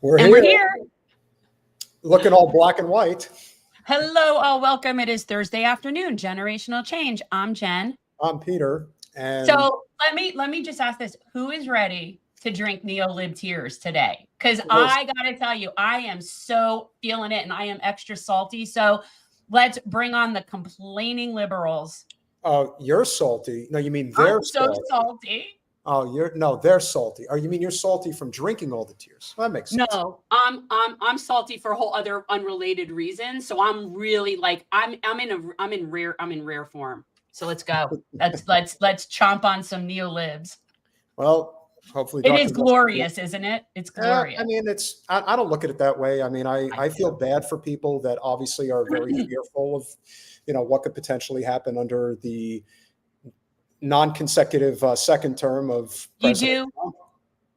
We're here. Looking all black and white. Hello, all. Welcome. It is Thursday afternoon. Generational Change. I'm Jen. I'm Peter. And so let me just ask this: who is ready to drink neolib tears today? Because I gotta tell you, I am so feeling it, and I am extra salty. So let's bring on the complaining liberals. Oh, you're salty. No, you mean they're so salty. Oh, they're salty. Oh, you mean you're salty from drinking all the tears? Well, that makes sense. No, I'm salty for whole other unrelated reasons. So I'm really like I'm in rare form. So let's go. Let's chomp on some neolibs. Well, hopefully it is glorious, isn't it? It's glorious. I mean, I don't look at it that way. I mean, I feel bad for people that obviously are very fearful of, what could potentially happen under the non-consecutive second term of President Trump.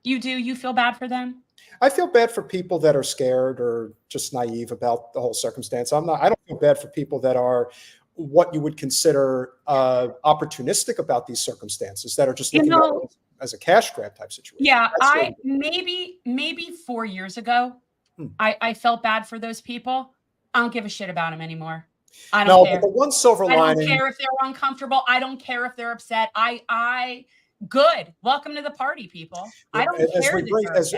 You feel bad for them? I feel bad for people that are scared or just naive about the whole circumstance. I don't feel bad for people that are what you would consider opportunistic about these circumstances, that are just looking at it as a cash grab type situation. Yeah, maybe 4 years ago, I felt bad for those people. I don't give a shit about them anymore. I don't care. But the one silver lining. I don't care if they're uncomfortable. I don't care if they're upset. Good. Welcome to the party, people. I don't care.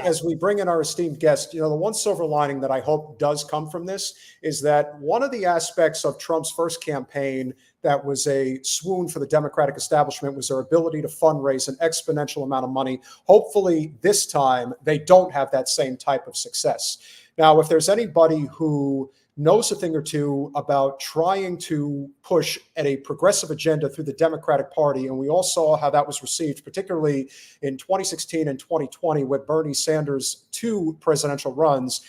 As we bring in our esteemed guest, the one silver lining that I hope does come from this is that one of the aspects of Trump's first campaign that was a swoon for the Democratic establishment was their ability to fundraise an exponential amount of money. Hopefully this time they don't have that same type of success. Now, if there's anybody who knows a thing or two about trying to push at a progressive agenda through the Democratic Party, and we all saw how that was received, particularly in 2016 and 2020 with Bernie Sanders' 2 presidential runs,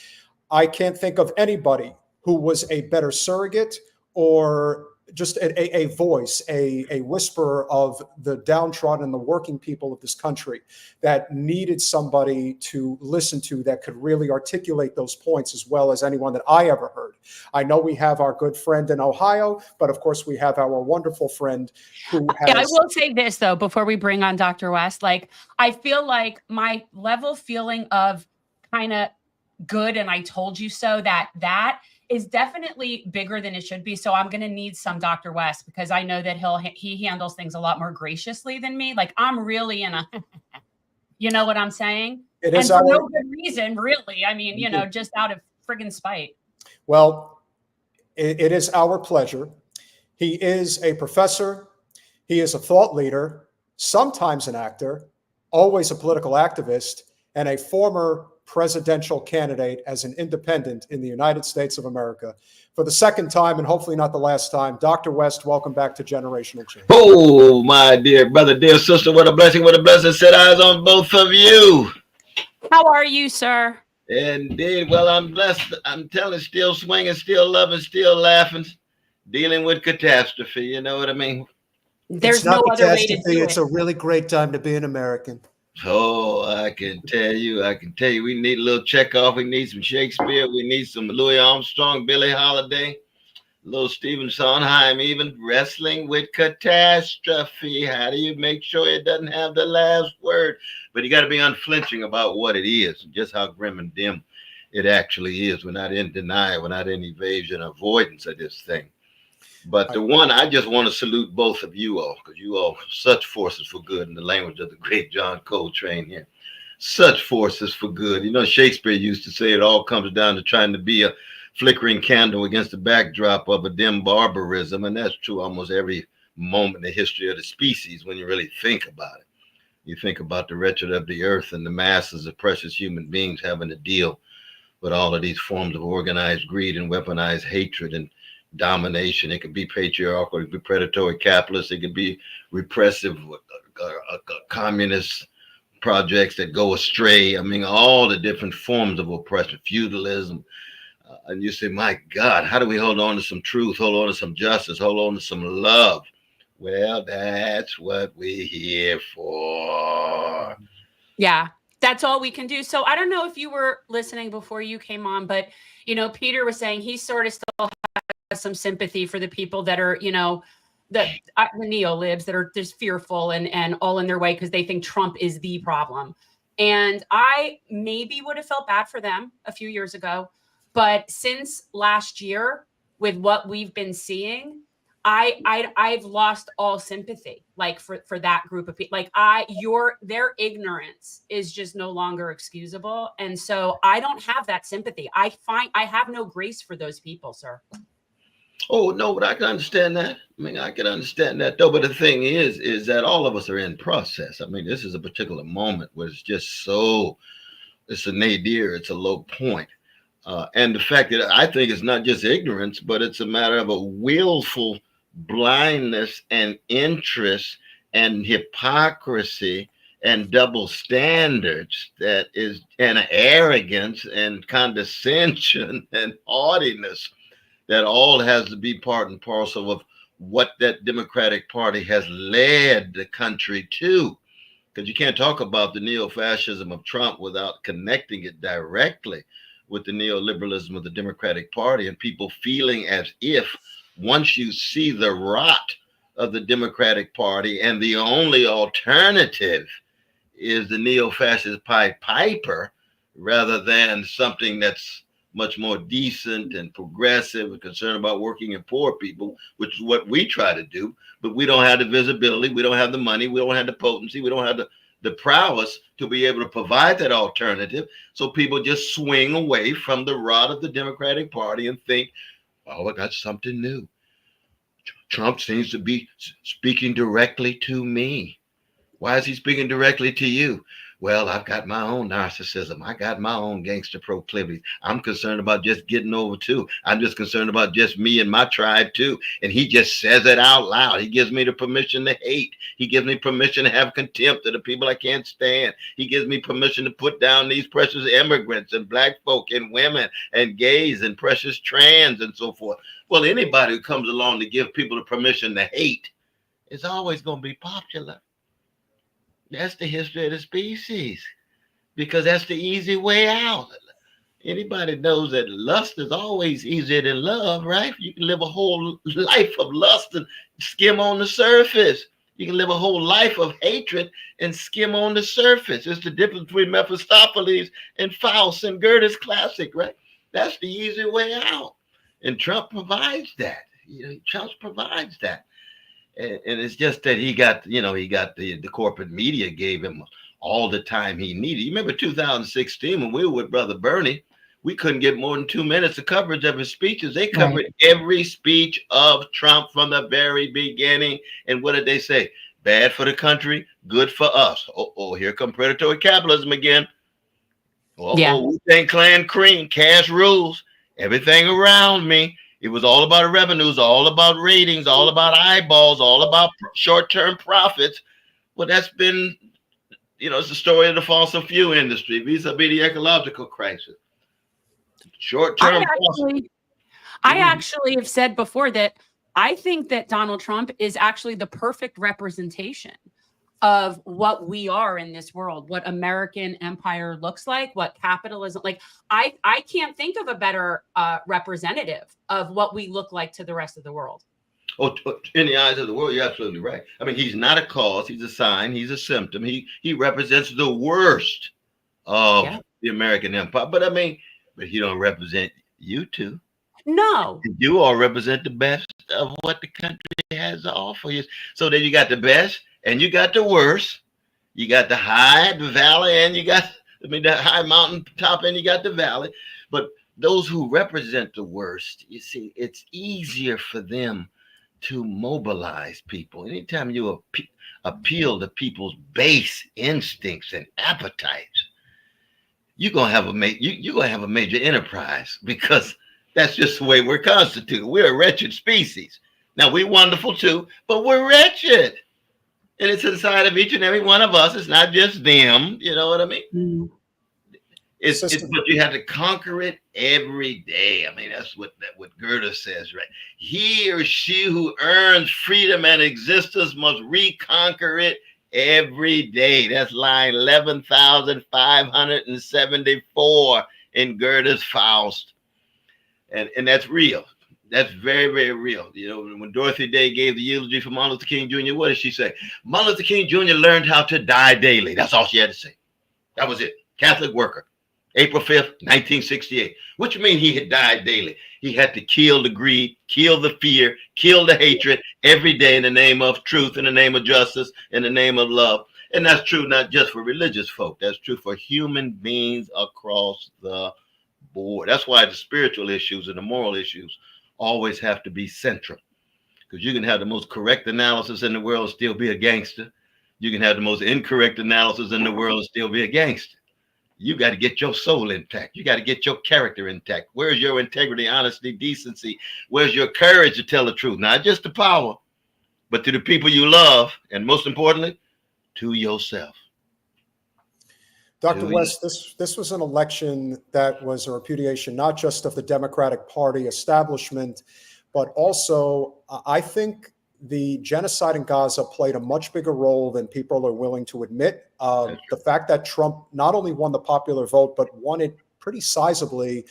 I can't think of anybody who was a better surrogate or just a voice, a whisperer of the downtrodden and the working people of this country that needed somebody to listen to that could really articulate those points as well as anyone that I ever heard. I know we have our good friend in Ohio, but of course we have our wonderful friend who has... I will say this though, before we bring on Dr. West, I feel like my level feeling of kind of good and I told you so, that is definitely bigger than it should be. So I'm going to need some Dr. West because I know that he handles things a lot more graciously than me. I'm really in a, you know what I'm saying? It is and for no good reason, really. I mean, just out of friggin' spite. Well, it is our pleasure. He is a professor. He is a thought leader, sometimes an actor, always a political activist, and a former presidential candidate as an independent in the United States of America. For the second time, and hopefully not the last time, Dr. West, welcome back to Generational Change. Oh, my dear brother, dear sister, what a blessing, set eyes on both of you. How are you, sir? Indeed. Well, I'm blessed. I'm telling, still swinging, still loving, still laughing, dealing with catastrophe. You know what I mean? There's no other way to do it. It's a really great time to be an American. Oh, I can tell you, we need a little Chekhov, we need some Shakespeare, we need some Louis Armstrong, Billie Holiday, a little Stephen Sondheim, even wrestling with catastrophe. How do you make sure it doesn't have the last word? But you got to be unflinching about what it is, and just how grim and dim it actually is. We're not in denial, we're not in evasion, avoidance of this thing. But the one, I just want to salute both of you all, because you all such forces for good, in the language of the great John Coltrane here. Such forces for good. You know, Shakespeare used to say it all comes down to trying to be a flickering candle against the backdrop of a dim barbarism. And that's true almost every moment in the history of the species when you really think about it. You think about the wretched of the earth and the masses of precious human beings having to deal with all of these forms of organized greed and weaponized hatred and domination. It could be patriarchal, it could be predatory capitalist, it could be repressive communist projects that go astray. I mean, all the different forms of oppression, feudalism. And you say, my God, how do we hold on to some truth, hold on to some justice, hold on to some love? Well, that's what we're here for. Yeah, that's all we can do. So I don't know if you were listening before you came on, but, you know, Peter was saying he sort of still has some sympathy for the people that are, you know, the neolibs that are just fearful and all in their way because they think Trump is the problem. And I maybe would have felt bad for them a few years ago. But since last year, with what we've been seeing, I've lost all sympathy, like for that group of people. Like their ignorance is just no longer excusable. And so I don't have that sympathy. I have no grace for those people, sir. Oh, no, but I can understand that. I mean, I can understand that, though. But the thing is that all of us are in process. I mean, this is a particular moment where it's just so, it's a nadir, it's a low point. And the fact that I think it's not just ignorance, but it's a matter of a willful blindness and interest and hypocrisy and double standards that is, and arrogance and condescension and haughtiness that all has to be part and parcel of what that Democratic Party has led the country to. Because you can't talk about the neo-fascism of Trump without connecting it directly with the neoliberalism of the Democratic Party and people feeling as if once you see the rot of the Democratic Party and the only alternative is the neo-fascist Pied Piper rather than something that's much more decent and progressive and concerned about working and poor people, which is what we try to do. But we don't have the visibility, we don't have the money, we don't have the potency, we don't have the prowess to be able to provide that alternative. So people just swing away from the rot of the Democratic Party and think, oh, I got something new. Trump seems to be speaking directly to me. Why is he speaking directly to you? Well, I've got my own narcissism. I got my own gangster proclivities. I'm concerned about just getting over too. I'm just concerned about just me and my tribe too. And he just says it out loud. He gives me the permission to hate. He gives me permission to have contempt of the people I can't stand. He gives me permission to put down these precious immigrants and black folk and women and gays and precious trans and so forth. Well, anybody who comes along to give people the permission to hate is always going to be popular. That's the history of the species, because that's the easy way out. Anybody knows that lust is always easier than love, right? You can live a whole life of lust and skim on the surface. You can live a whole life of hatred and skim on the surface. It's the difference between Mephistopheles and Faust and Goethe's classic, right? That's the easy way out. And Trump provides that. You know, Trump provides that. And it's just that he got the corporate media gave him all the time he needed. You remember 2016 when we were with Brother Bernie, we couldn't get more than 2 minutes of coverage of his speeches. They covered every speech of Trump from the very beginning. And what did they say? Bad for the country, good for us. Oh, here come predatory capitalism again. Yeah. Wu-Tang Clan cream, cash rules, everything around me. It was all about revenues, all about ratings, all about eyeballs, all about short-term profits. Well, that's been, it's the story of the fossil fuel industry vis-a-vis the ecological crisis. Short-term profits. I actually have said before that I think that Donald Trump is actually the perfect representation of what we are in this world, what American empire looks like, what capitalism, like I can't think of a better representative of what we look like to the rest of the world. Oh, in the eyes of the world, you're absolutely right. I mean, he's not a cause, he's a sign, he's a symptom. He represents the worst of the American empire. But he don't represent you two. No. You all represent the best of what the country has to offer you. So then you got the best and you got the worst. You got the high, the valley, and you got, the high mountain top, and you got the valley. But those who represent the worst, you see, it's easier for them to mobilize people. Anytime you appeal to people's base instincts and appetites, you're gonna have a major enterprise, because that's just the way we're constituted. We're a wretched species. Now, we're wonderful too, but we're wretched. And it's inside of each and every one of us. It's not just them. You know what I mean? Mm-hmm. But you have to conquer it every day. That's what Goethe says, right? He or she who earns freedom and existence must reconquer it every day. That's line 11,574 in Goethe's Faust. And that's real. That's very, very real. When Dorothy Day gave the eulogy for Martin Luther King Jr., what did she say? Martin Luther King Jr. learned how to die daily. That's all she had to say. That was it. Catholic worker. April 5th, 1968. Which means he had died daily. He had to kill the greed, kill the fear, kill the hatred every day in the name of truth, in the name of justice, in the name of love. And that's true not just for religious folk. That's true for human beings across the board. That's why the spiritual issues and the moral issues always have to be central. Because you can have the most correct analysis in the world and still be a gangster. You can have the most incorrect analysis in the world and still be a gangster. You got to get your soul intact. You got to get your character intact. Where's your integrity, honesty, decency? Where's your courage to tell the truth? Not just the power, but to the people you love. And most importantly, to yourself. Dr. West, this was an election that was a repudiation not just of the Democratic Party establishment, but also I think the genocide in Gaza played a much bigger role than people are willing to admit. The fact that Trump not only won the popular vote, but won it pretty sizably.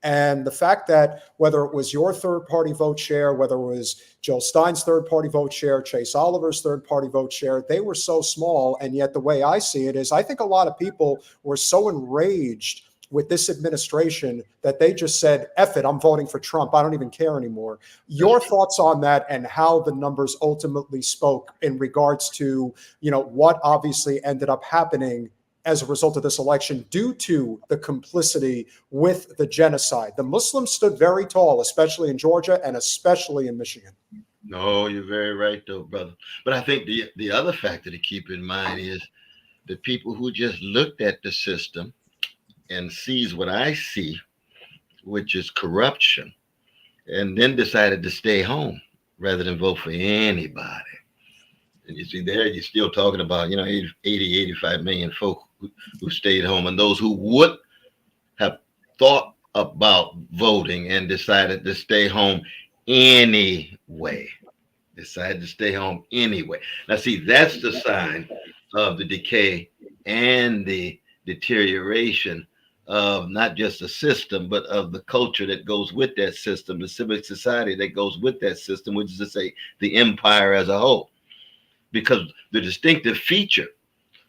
And the fact that whether it was your third-party vote share, whether it was Jill Stein's third-party vote share, Chase Oliver's third-party vote share, they were so small. And yet the way I see it is I think a lot of people were so enraged with this administration that they just said, F it, I'm voting for Trump. I don't even care anymore. Your thoughts on that and how the numbers ultimately spoke in regards to, what obviously ended up happening as a result of this election due to the complicity with the genocide. The Muslims stood very tall, especially in Georgia and especially in Michigan. No, you're very right, though, brother. But I think the other factor to keep in mind is the people who just looked at the system and sees what I see, which is corruption, and then decided to stay home rather than vote for anybody. And you see there, you're still talking about, 80, 85 million folk who stayed home, and those who would have thought about voting and decided to stay home anyway. Now, see, that's the sign of the decay and the deterioration of not just the system, but of the culture that goes with that system, the civic society that goes with that system, which is to say the empire as a whole. Because the distinctive feature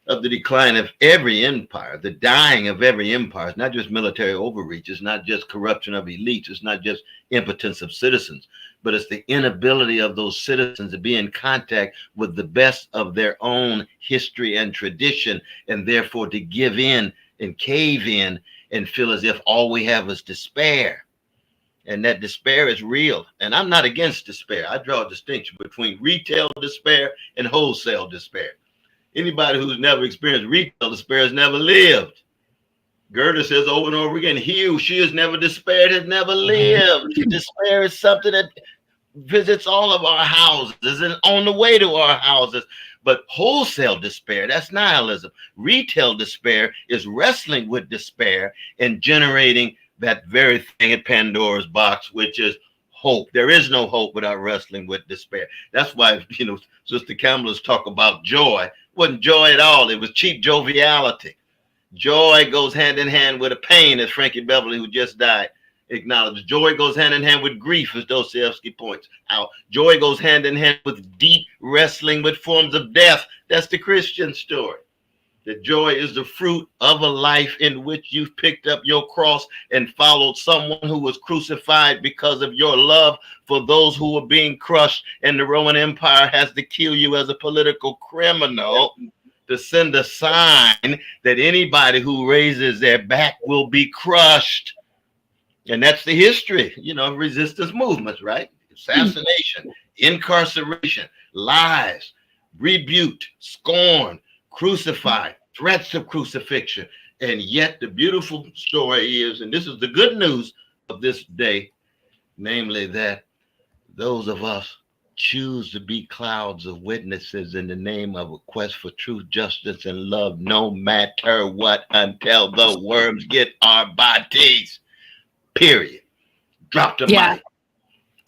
of the decline of every empire, the dying of every empire, is not just military overreach, it's not just corruption of elites, it's not just impotence of citizens, but it's the inability of those citizens to be in contact with the best of their own history and tradition, and therefore to give in and cave in and feel as if all we have is despair. And that despair is real. And I'm not against despair. I draw a distinction between retail despair and wholesale despair. Anybody who's never experienced retail despair has never lived. Goethe says over and over again, he who she has never despaired has never lived. Despair is something that visits all of our houses and on the way to our houses. But wholesale despair, that's nihilism. Retail despair is wrestling with despair and generating that very thing in Pandora's box, which is hope. There is no hope without wrestling with despair. That's why, Sister Kamala's talk about joy. It wasn't joy at all. It was cheap joviality. Joy goes hand in hand with a pain, as Frankie Beverly, who just died, acknowledged. Joy goes hand in hand with grief, as Dostoevsky points out. Joy goes hand in hand with deep wrestling with forms of death. That's the Christian story. That joy is the fruit of a life in which you've picked up your cross and followed someone who was crucified because of your love for those who were being crushed. And the Roman Empire has to kill you as a political criminal to send a sign that anybody who raises their back will be crushed. And that's the history, of resistance movements, right? Assassination, incarceration, lies, rebuke, scorn, crucified, threats of crucifixion. And yet the beautiful story is, and this is the good news of this day, namely that those of us choose to be clouds of witnesses in the name of a quest for truth, justice, and love, no matter what, until the worms get our bodies. Period. Drop the mic.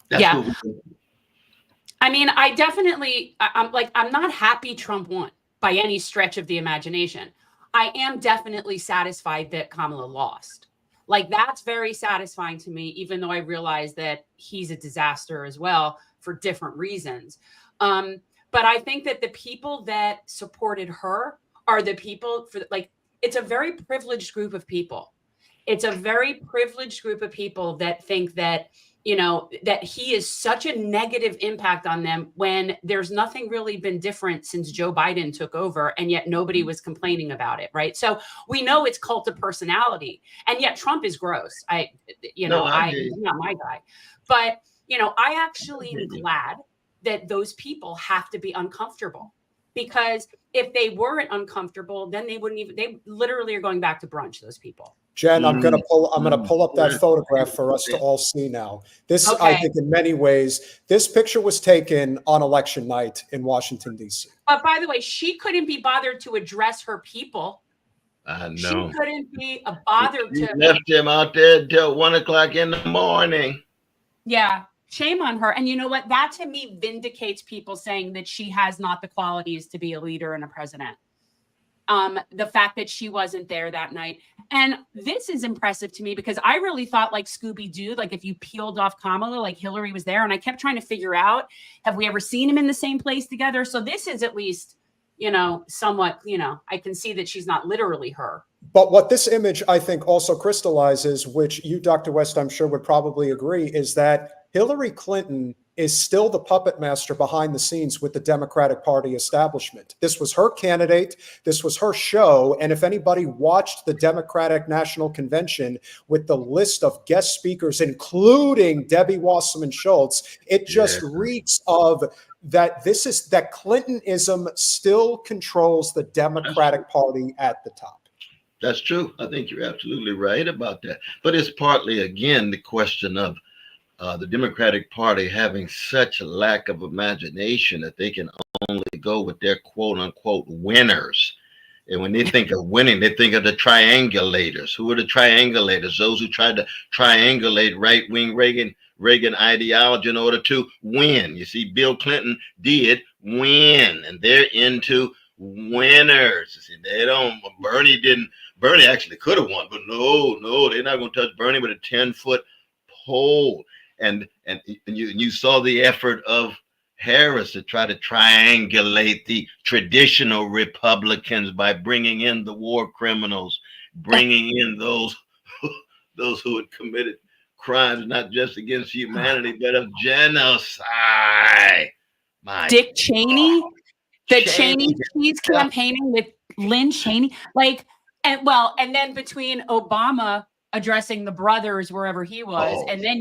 That's what we do. I mean, I'm not happy Trump won by any stretch of the imagination. I am definitely satisfied that Kamala lost. Like, that's very satisfying to me, even though I realize that he's a disaster as well for different reasons. But I think that the people that supported her are the people it's a very privileged group of people. It's a very privileged group of people that think that, that he is such a negative impact on them when there's nothing really been different since Joe Biden took over, and yet nobody was complaining about it, right? So we know it's cult of personality, and yet Trump is gross. He's not my guy. But, I actually am glad that those people have to be uncomfortable, because if they weren't uncomfortable, then they literally are going back to brunch, those people. Jen, I'm gonna pull up that photograph for us to all see now. This, okay. I think, in many ways, this picture was taken on election night in Washington, D.C. But by the way, she couldn't be bothered to address her people. I know. She couldn't be bothered to. Left him out there until 1 o'clock in the morning. Yeah. Shame on her. And you know what? That to me vindicates people saying that she has not the qualities to be a leader and a president. The fact that she wasn't there that night. And this is impressive to me because I really thought, like Scooby-Doo, like if you peeled off Kamala, like Hillary was there. And I kept trying to figure out, have we ever seen him in the same place together? So this is at least, somewhat, I can see that she's not literally her. But what this image, I think, also crystallizes, which you, Dr. West, I'm sure would probably agree, is that Hillary Clinton is still the puppet master behind the scenes with the Democratic Party establishment. This was her candidate. This was her show. And if anybody watched the Democratic National Convention with the list of guest speakers, including Debbie Wasserman Schultz, it just reeks of that that Clintonism still controls the Democratic Party at the top. That's true. I think you're absolutely right about that. But it's partly, again, the question of the Democratic Party having such a lack of imagination that they can only go with their quote unquote winners. And when they think of winning, they think of the triangulators. Who are the triangulators? Those who tried to triangulate right-wing Reagan ideology in order to win. You see, Bill Clinton did win, and they're into winners. You see, they don't. Bernie actually could have won, but no, they're not going to touch Bernie with a 10-foot pole. And you saw the effort of Harris to try to triangulate the traditional Republicans by bringing in the war criminals, bringing in those who had committed crimes not just against humanity but of genocide. Dick Cheney, he's campaigning with Lynn Cheney, and then between Obama addressing the brothers wherever he was, and then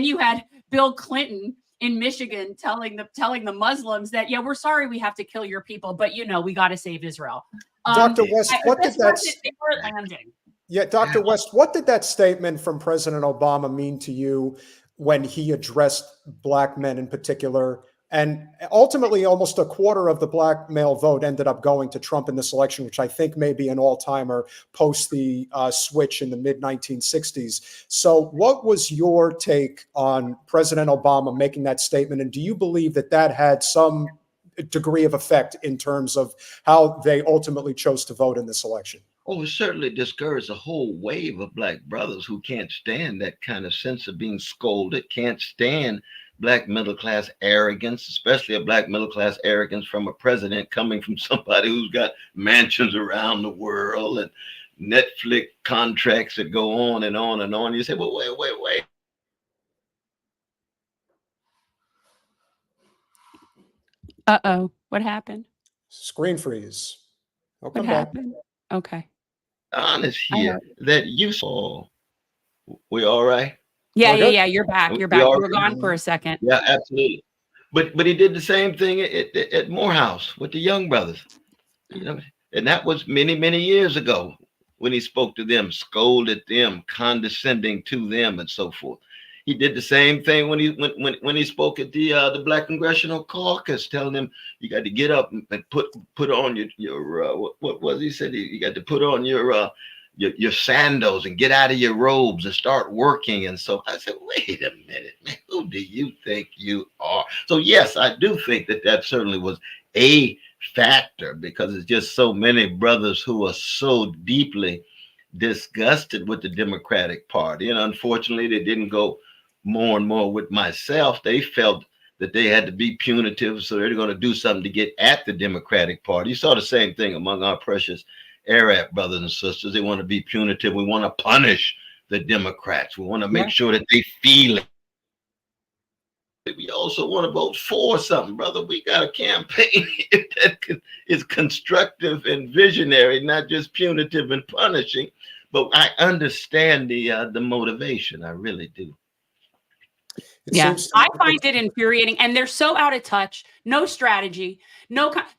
you had Bill Clinton in Michigan telling the Muslims that, we're sorry we have to kill your people, but we got to save Israel. Dr. West, what did that? They were landing. Yeah, Dr. West, what did that statement from President Obama mean to you when he addressed Black men in particular? And ultimately, almost a quarter of the Black male vote ended up going to Trump in this election, which I think may be an all-timer post the switch in the mid-1960s. So what was your take on President Obama making that statement? And do you believe that that had some degree of effect in terms of how they ultimately chose to vote in this election? Oh, it certainly discouraged a whole wave of Black brothers who can't stand that kind of sense of being scolded, can't stand Black middle class arrogance, especially a Black middle class arrogance from a president coming from somebody who's got mansions around the world and Netflix contracts that go on and on and on. You say, well, wait. Uh-oh, what happened? Screen freeze. What happened? Okay. Honest here that you saw. We all right? Yeah. You're back. You're back. You were gone for a second. Yeah, absolutely. But he did the same thing at Morehouse with the young brothers. You know, and that was many years ago when he spoke to them, scolded them, condescending to them, and so forth. He did the same thing when he spoke at the Black Congressional Caucus, telling them you got to get up and put on your what was he said? You got to put on your sandals and get out of your robes and start working. And so I said, wait a minute, man, who do you think you are? So yes, I do think that certainly was a factor, because it's just so many brothers who are so deeply disgusted with the Democratic Party. And unfortunately, they didn't go more and more with myself. They felt that they had to be punitive, so they're going to do something to get at the Democratic Party. You saw the same thing among our precious Arab brothers and sisters. They want to be punitive. We want to punish the Democrats. We want to make sure that they feel it. We also want to vote for something, brother. We got a campaign that is constructive and visionary, not just punitive and punishing. But I understand the motivation. I really do. I find it infuriating, and they're so out of touch. No strategy,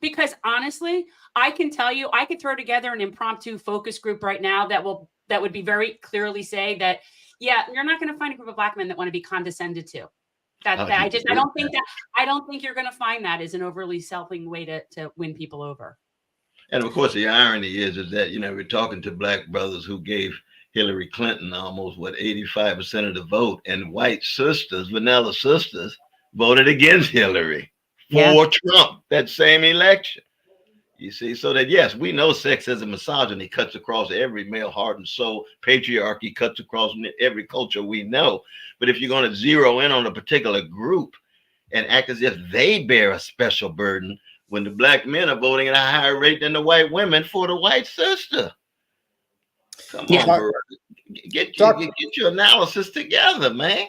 because honestly, I can tell you, I could throw together an impromptu focus group right now that would be very clearly say that, yeah, you're not going to find a group of Black men that want to be condescended to. I don't think you're going to find that as an overly selling way to win people over. And of course, the irony is that, we're talking to Black brothers who gave Hillary Clinton almost 85% of the vote, and white sisters, vanilla sisters, voted against Hillary for Trump that same election. You see, so that yes, we know sexism, misogyny cuts across every male heart and soul. Patriarchy cuts across every culture we know. But if you're going to zero in on a particular group and act as if they bear a special burden, when the Black men are voting at a higher rate than the white women for the white sister. Come on, bro. Get your analysis together, man.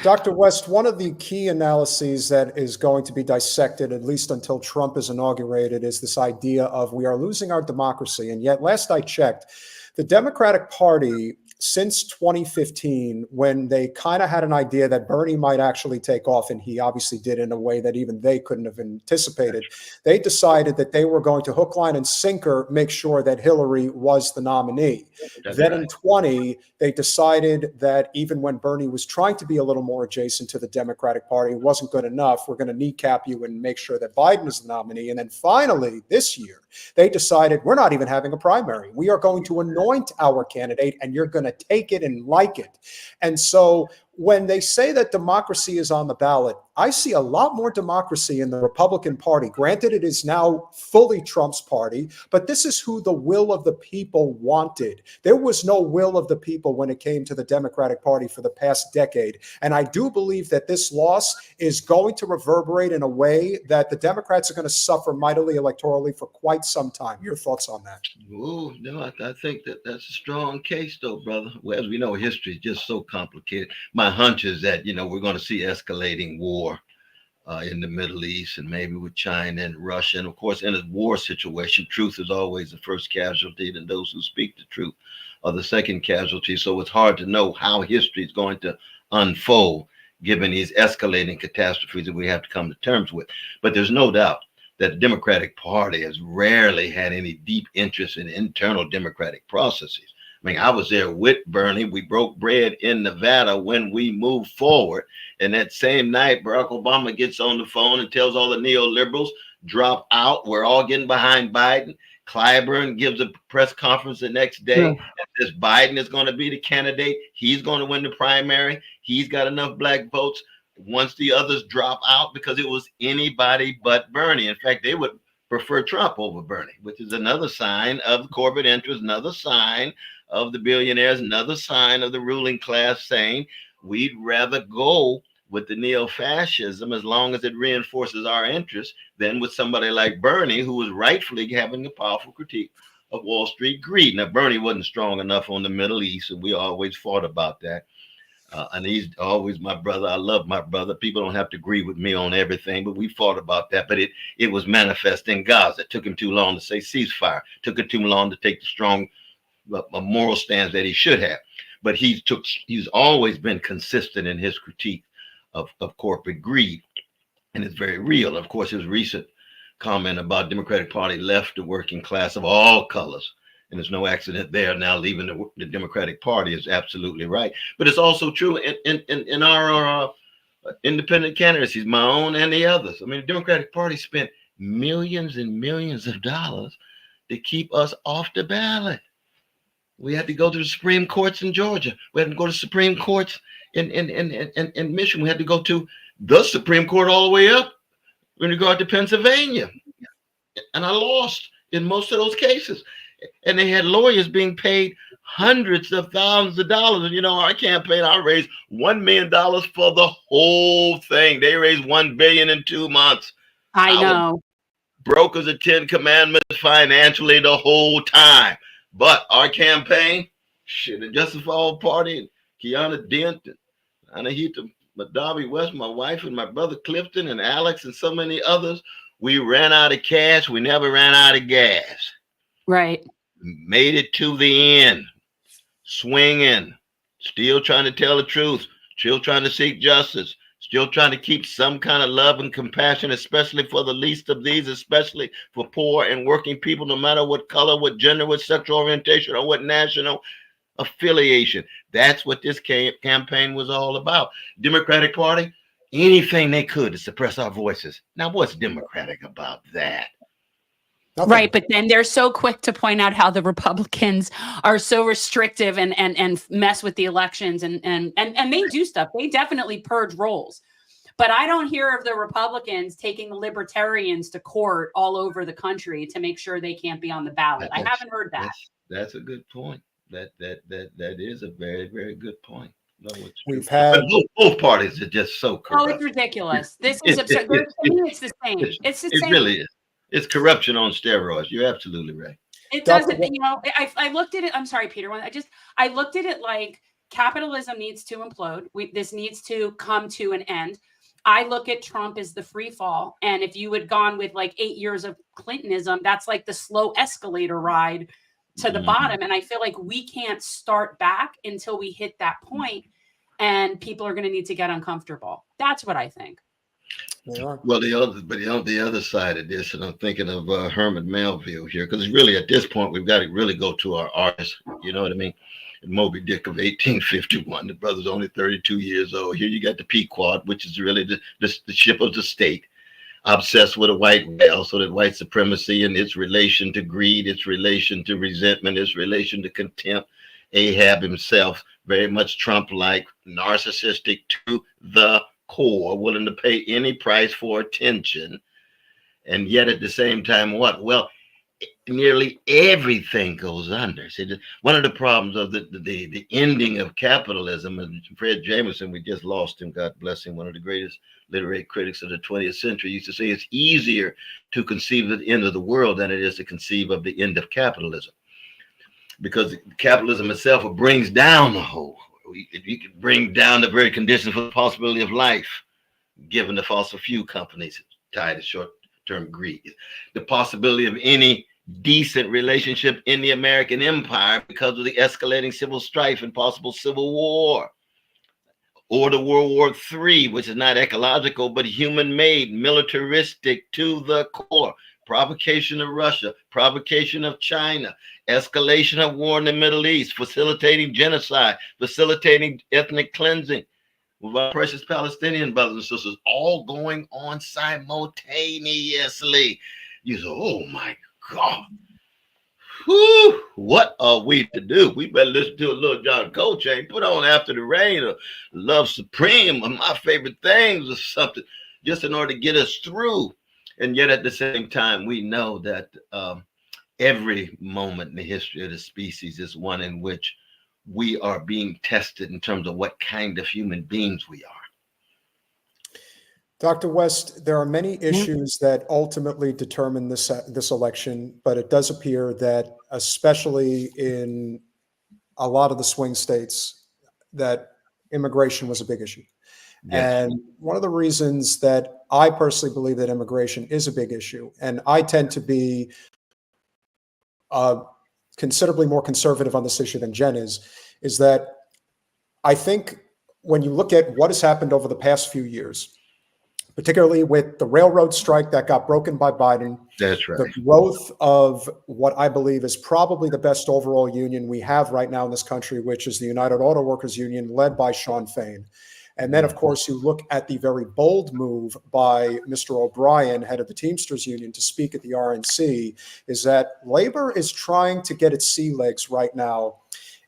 Dr. West, one of the key analyses that is going to be dissected, at least until Trump is inaugurated, is this idea of we are losing our democracy. And yet, last I checked, the Democratic Party, since 2015, when they kind of had an idea that Bernie might actually take off, and he obviously did in a way that even they couldn't have anticipated, they decided that they were going to hook, line, and sinker make sure that Hillary was the nominee. Then in 20, they decided that even when Bernie was trying to be a little more adjacent to the Democratic Party, it wasn't good enough. We're going to kneecap you and make sure that Biden is the nominee. And then finally, this year, they decided we're not even having a primary. We are going to anoint our candidate, and you're going to take it and like it. And so when they say that democracy is on the ballot, I see a lot more democracy in the Republican Party. Granted, it is now fully Trump's party, but this is who the will of the people wanted. There was no will of the people when it came to the Democratic Party for the past decade. And I do believe that this loss is going to reverberate in a way that the Democrats are going to suffer mightily electorally for quite some time. Your thoughts on that? Oh, no, I think that's a strong case, though, brother. Well, as we know, history is just so complicated. My hunch is that, we're going to see escalating war in the Middle East, and maybe with China and Russia. And of course, in a war situation, truth is always the first casualty, and those who speak the truth are the second casualty. So it's hard to know how history is going to unfold given these escalating catastrophes that we have to come to terms with. But there's no doubt that the Democratic Party has rarely had any deep interest in internal democratic processes. I mean, I was there with Bernie. We broke bread in Nevada when we moved forward. And that same night, Barack Obama gets on the phone and tells all the neoliberals, drop out. We're all getting behind Biden. Clyburn gives a press conference the next day and says Biden is going to be the candidate. He's going to win the primary. He's got enough black votes. Once the others drop out, because it was anybody but Bernie. In fact, they would prefer Trump over Bernie, which is another sign of corporate interest, another sign of the billionaires, another sign of the ruling class saying we'd rather go with the neo-fascism as long as it reinforces our interests than with somebody like Bernie, who was rightfully having a powerful critique of Wall Street greed. Now, Bernie wasn't strong enough on the Middle East, and we always fought about that. And he's always my brother. I love my brother. People don't have to agree with me on everything, but we fought about that. But it was manifest in Gaza. It took him too long to say ceasefire. It took him too long to take the strong moral stance that he should have. But he's always been consistent in his critique of corporate greed. And it's very real. Of course, his recent comment about Democratic Party left the working class of all colors. And there's no accident there. Now leaving the Democratic Party is absolutely right. But it's also true in our independent candidacies, my own and the others. I mean, the Democratic Party spent millions and millions of dollars to keep us off the ballot. We had to go to the Supreme Courts in Georgia. We had to go to Supreme Courts in Michigan. We had to go to the Supreme Court all the way up in regard to Pennsylvania. And I lost in most of those cases. And they had lawyers being paid hundreds of thousands of dollars. And, our campaign, I raised $1 million for the whole thing. They raised $1 billion in 2 months. I know. Broke as the 10 Commandments financially the whole time. But our campaign, the Justice for All Party, and Kiana Dent, and Anahita Madawi West, my wife, and my brother Clifton, and Alex, and so many others, we ran out of cash. We never ran out of gas. Right. Made it to the end, swinging, still trying to tell the truth, still trying to seek justice, still trying to keep some kind of love and compassion, especially for the least of these, especially for poor and working people, no matter what color, what gender, what sexual orientation, or what national affiliation. That's what this campaign was all about. Democratic Party, anything they could to suppress our voices. Now, what's democratic about that? Nothing. Right. But then they're so quick to point out how the Republicans are so restrictive and mess with the elections and they do stuff. They definitely purge rolls. But I don't hear of the Republicans taking the libertarians to court all over the country to make sure they can't be on the ballot. I haven't heard that. That's a good point. That is a very, very good point. No, we've had both parties are just so corrupt. Oh, it's ridiculous. This is absurd. It's the same. It's the same. It really is. It's corruption on steroids. You're absolutely right. It doesn't, I looked at it. I'm sorry, Peter. I looked at it like capitalism needs to implode. This needs to come to an end. I look at Trump as the free fall. And if you had gone with like 8 years of Clintonism, that's like the slow escalator ride to the bottom. And I feel like we can't start back until we hit that point, and people are going to need to get uncomfortable. That's what I think. Well, the other side of this, and I'm thinking of Herman Melville here, because really at this point we've got to really go to our artists. You know what I mean? Moby Dick of 1851. The brother's only 32 years old. Here you got the Pequod, which is really the ship of the state, obsessed with a white male, so that white supremacy and its relation to greed, its relation to resentment, its relation to contempt. Ahab himself, very much Trump-like, narcissistic to the core, willing to pay any price for attention. And yet at the same time, what? Well, nearly everything goes under. See, one of the problems of the ending of capitalism, and Fred Jameson, we just lost him, God bless him, one of the greatest literary critics of the 20th century, used to say it's easier to conceive of the end of the world than it is to conceive of the end of capitalism. Because capitalism itself brings down the whole. You can bring down the very conditions for the possibility of life, given the fossil fuel companies tied to short-term greed. The possibility of any decent relationship in the American empire because of the escalating civil strife and possible civil war. or the World War III, which is not ecological, but human-made, militaristic to the core. Provocation of Russia, provocation of China, escalation of war in the Middle East, facilitating genocide, facilitating ethnic cleansing with our precious Palestinian brothers and sisters, all going on simultaneously. You say, oh my God. Whew, what are we to do? We better listen to a little John Coltrane, put on After the Rain or Love Supreme or My Favorite Things or something, just in order to get us through. And yet at the same time, we know that every moment in the history of the species is one in which we are being tested in terms of what kind of human beings we are. Dr. West, there are many issues that ultimately determine this election, but it does appear that, especially in a lot of the swing states, that immigration was a big issue. Yes. And one of the reasons that I personally believe that immigration is a big issue, and I tend to be considerably more conservative on this issue than Jen is that I think when you look at what has happened over the past few years, particularly with the railroad strike that got broken by Biden. That's right. The growth of what I believe is probably the best overall union we have right now in this country, which is the United Auto Workers Union, led by Shawn Fain. And then, of course, you look at the very bold move by Mr. O'Brien, head of the Teamsters Union, to speak at the RNC, is that labor is trying to get its sea legs right now.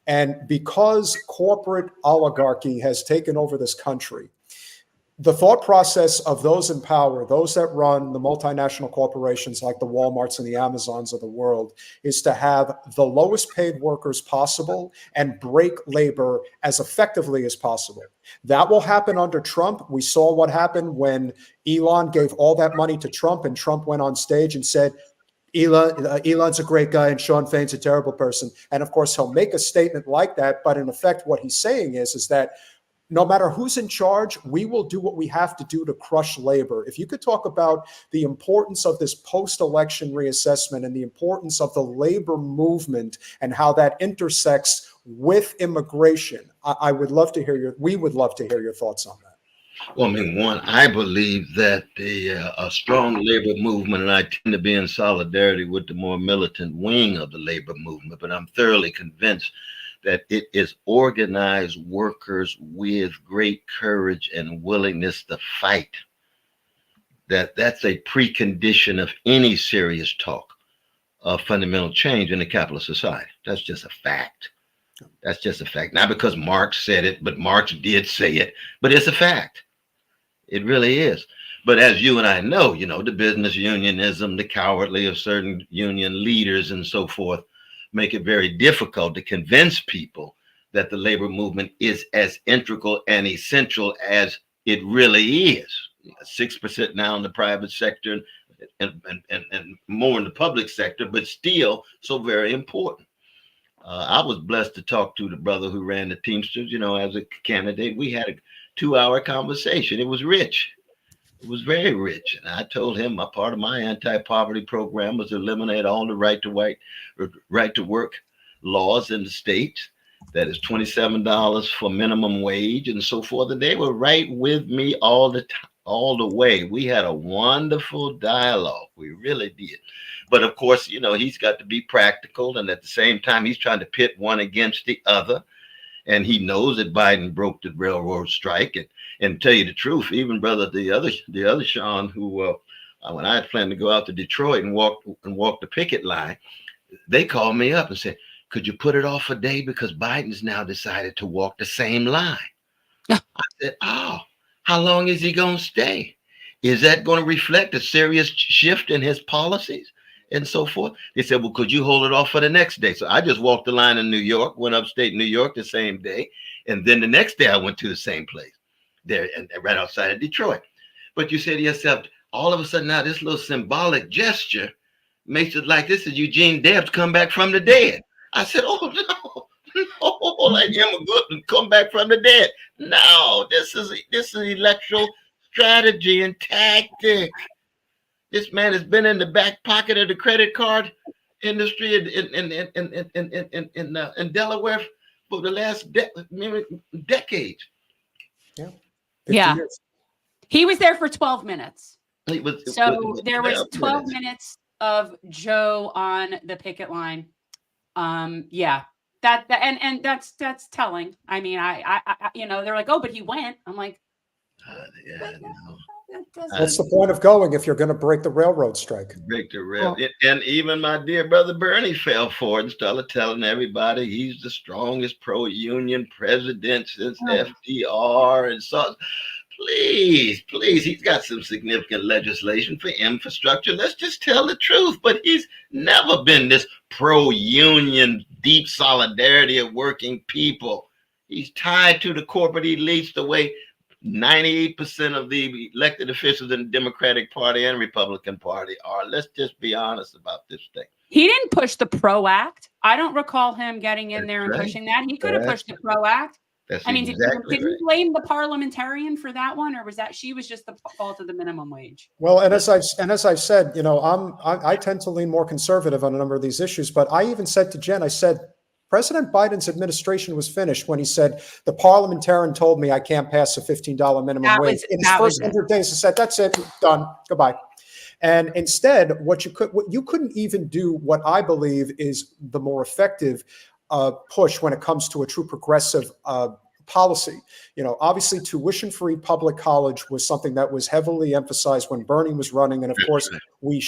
And because corporate oligarchy has taken over this country, the thought process of those in power, those that run the multinational corporations like the Walmarts and the Amazons of the world, is to have the lowest paid workers possible and break labor as effectively as possible. That will happen under Trump. We saw what happened when Elon gave all that money to Trump and Trump went on stage and said, Elon's a great guy and Shawn Fain's a terrible person. And of course, he'll make a statement like that. But in effect, what he's saying is that no matter who's in charge, we will do what we have to do to crush labor. If you could talk about the importance of this post-election reassessment and the importance of the labor movement and how that intersects with immigration, we would love to hear your thoughts on that. Well, I mean, one, I believe that a strong labor movement, and I tend to be in solidarity with the more militant wing of the labor movement, but I'm thoroughly convinced that it is organized workers with great courage and willingness to fight. That's a precondition of any serious talk of fundamental change in a capitalist society. That's just a fact. That's just a fact. Not because Marx said it, but Marx did say it, but it's a fact. It really is. But as you and I know, the business unionism, the cowardly of certain union leaders and so forth, make it very difficult to convince people that the labor movement is as integral and essential as it really is. 6% now in the private sector and more in the public sector, but still so very important. I was blessed to talk to the brother who ran the Teamsters, as a candidate. We had a 2-hour conversation. It was rich. It was very rich. And I told him a part of my anti-poverty program was to eliminate all the right to work laws in the states. That is $27 for minimum wage and so forth. And they were right with me all the time, all the way. We had a wonderful dialogue. We really did. But of course, he's got to be practical. And at the same time, he's trying to pit one against the other. And he knows that Biden broke the railroad strike. And tell you the truth, even brother, the other Shawn, who when I had planned to go out to Detroit and walk the picket line, they called me up and said, "Could you put it off a day because Biden's now decided to walk the same line?" I said, "Oh, how long is he going to stay? Is that going to reflect a serious shift in his policies?" And so forth. They said, "Well, could you hold it off for the next day?" So I just walked the line in New York, went upstate New York the same day. And then the next day I went to the same place there and right outside of Detroit. But you say to yourself, all of a sudden now this little symbolic gesture makes it like this is Eugene Debs come back from the dead. I said, "Oh, no, like Emma Goodman come back from the dead. No, this is electoral strategy and tactic. This man has been in the back pocket of the credit card industry in Delaware for the last decades." Yeah. years. He was there for 12 minutes. There was 12 minutes of Joe on the picket line. Yeah. And that's telling. I mean, I they're like, oh, but he went. I'm like, no. What's the point of going if you're going to break the railroad strike? Break the rail. And even my dear brother Bernie fell for it and started telling everybody he's the strongest pro-union president since FDR and so. Please, he's got some significant legislation for infrastructure. Let's just tell the truth. But he's never been this pro-union, deep solidarity of working people. He's tied to the corporate elites the way 98% of the elected officials in the Democratic Party and Republican Party are. Let's just be honest about this thing. He didn't push the PRO Act. I don't recall him getting in there and pushing that. He could have pushed the PRO Act. That's did right. you blame the parliamentarian for that one, or was that she was just the fault of the minimum wage? Well, and as I've said, I tend to lean more conservative on a number of these issues. But I even said to Jen, I said, President Biden's administration was finished when he said the parliamentarian told me I can't pass a $15 minimum wage. In his first 100 days, he said, "That's it, done, goodbye." And instead, what you couldn't even do what I believe is the more effective push when it comes to a true progressive policy. Obviously tuition-free public college was something that was heavily emphasized when Bernie was running. And of course, we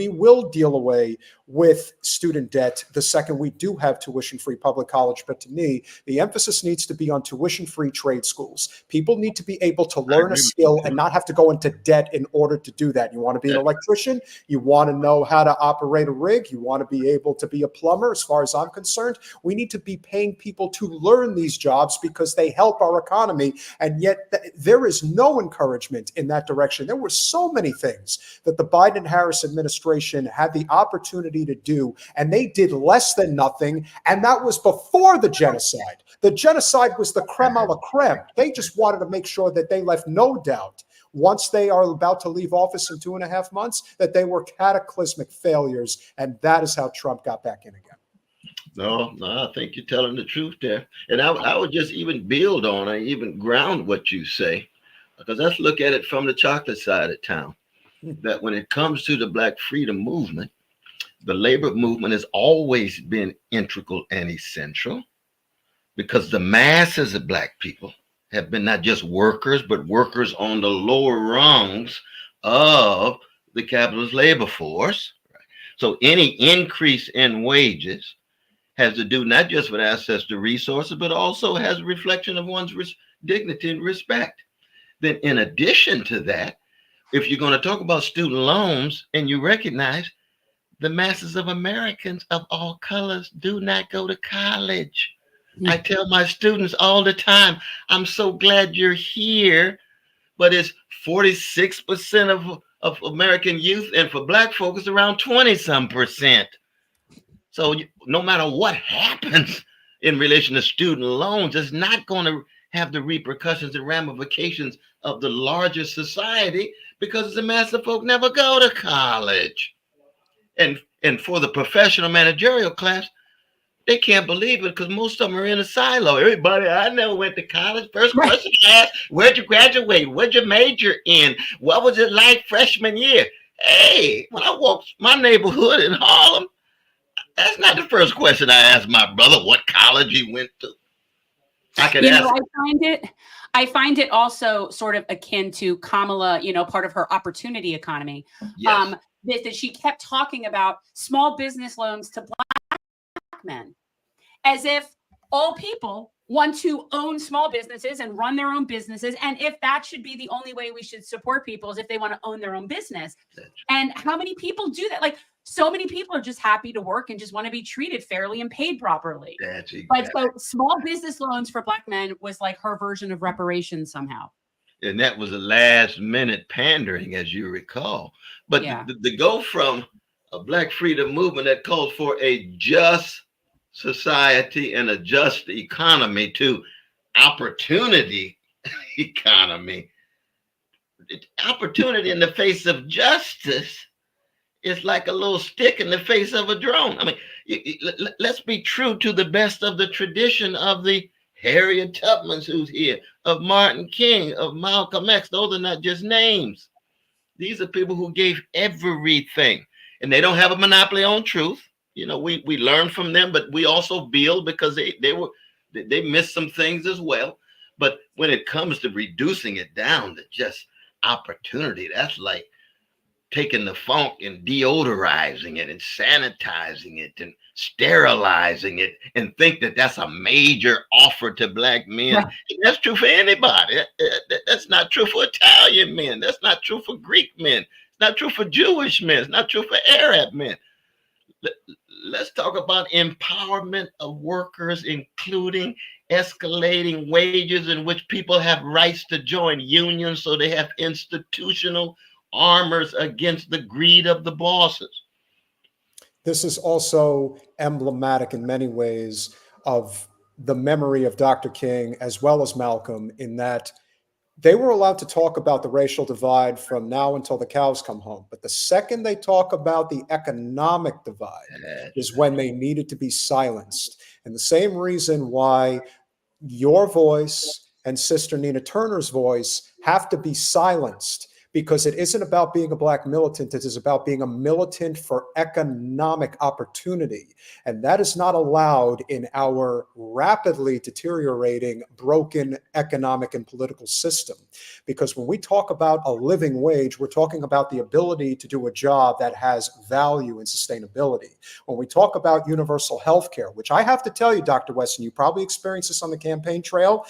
will deal away with student debt the second we do have tuition-free public college. But to me, the emphasis needs to be on tuition-free trade schools. People need to be able to learn a skill and not have to go into debt in order to do that. You want to be an electrician, you want to know how to operate a rig, you want to be able to be a plumber. As far as I'm concerned, we need to be paying people to learn these jobs because they help our economy. And yet there is no encouragement in that direction. There were so many things that the Biden-Harris administration had the opportunity to do, and they did less than nothing. And that was before the genocide. The genocide was the creme a la creme. They just wanted to make sure that they left no doubt once they are about to leave office in 2.5 months that they were cataclysmic failures. And that is how Trump got back in again. No, I think you're telling the truth there. And I would just even build on and even ground what you say, because let's look at it from the chocolate side of town. That when it comes to the Black freedom movement, the labor movement has always been integral and essential, because the masses of Black people have been not just workers, but workers on the lower rungs of the capitalist labor force. So any increase in wages has to do not just with access to resources, but also has a reflection of one's dignity and respect. Then in addition to that, if you're going to talk about student loans and you recognize the masses of Americans of all colors do not go to college. I tell my students all the time, I'm so glad you're here, but it's 46% of American youth, and for Black folks, around 20-some%. So no matter what happens in relation to student loans, it's not going to have the repercussions and ramifications of the larger society, because the mass of folk never go to college. And for the professional managerial class, they can't believe it because most of them are in a silo. Everybody I know went to college. First question I asked, where'd you graduate? What'd you major in? What was it like freshman year? Hey, when I walked my neighborhood in Harlem, that's not the first question I asked my brother, what college he went to. I find it also sort of akin to Kamala, part of her opportunity economy. Yes. That she kept talking about small business loans to Black men, as if all people want to own small businesses and run their own businesses. And if that should be the only way we should support people is if they want to own their own business. And how many people do that? Like, so many people are just happy to work and just want to be treated fairly and paid properly. That's exactly. But so small business loans for Black men was like her version of reparations somehow. And that was a last minute pandering, as you recall. But to go from a Black freedom movement that called for a just society and a just economy to opportunity economy, opportunity in the face of justice is like a little stick in the face of a drone. I mean, let's be true to the best of the tradition of the Harriet Tubman's who's here, of Martin King, of Malcolm X. Those are not just names. These are people who gave everything, and they don't have a monopoly on truth. You know, we learn from them, but we also build because they missed some things as well. But when it comes to reducing it down to just opportunity, that's like taking the funk and deodorizing it and sanitizing it and sterilizing it and think that that's a major offer to black men. Right. That's true for anybody. That's not true for Italian men. That's not true for Greek men. It's not true for Jewish men. It's not true for Arab men. Let's talk about empowerment of workers, including escalating wages in which people have rights to join unions so they have institutional armors against the greed of the bosses. This is also emblematic in many ways of the memory of Dr. King as well as Malcolm, in that they were allowed to talk about the racial divide from now until the cows come home. But the second they talk about the economic divide is when they needed to be silenced. And the same reason why your voice and Sister Nina Turner's voice have to be silenced, because it isn't about being a black militant. It is about being a militant for economic opportunity. And that is not allowed in our rapidly deteriorating, broken economic and political system. Because when we talk about a living wage, we're talking about the ability to do a job that has value and sustainability. When we talk about universal health care, which I have to tell you, Dr. Weston, you probably experienced this on the campaign trail,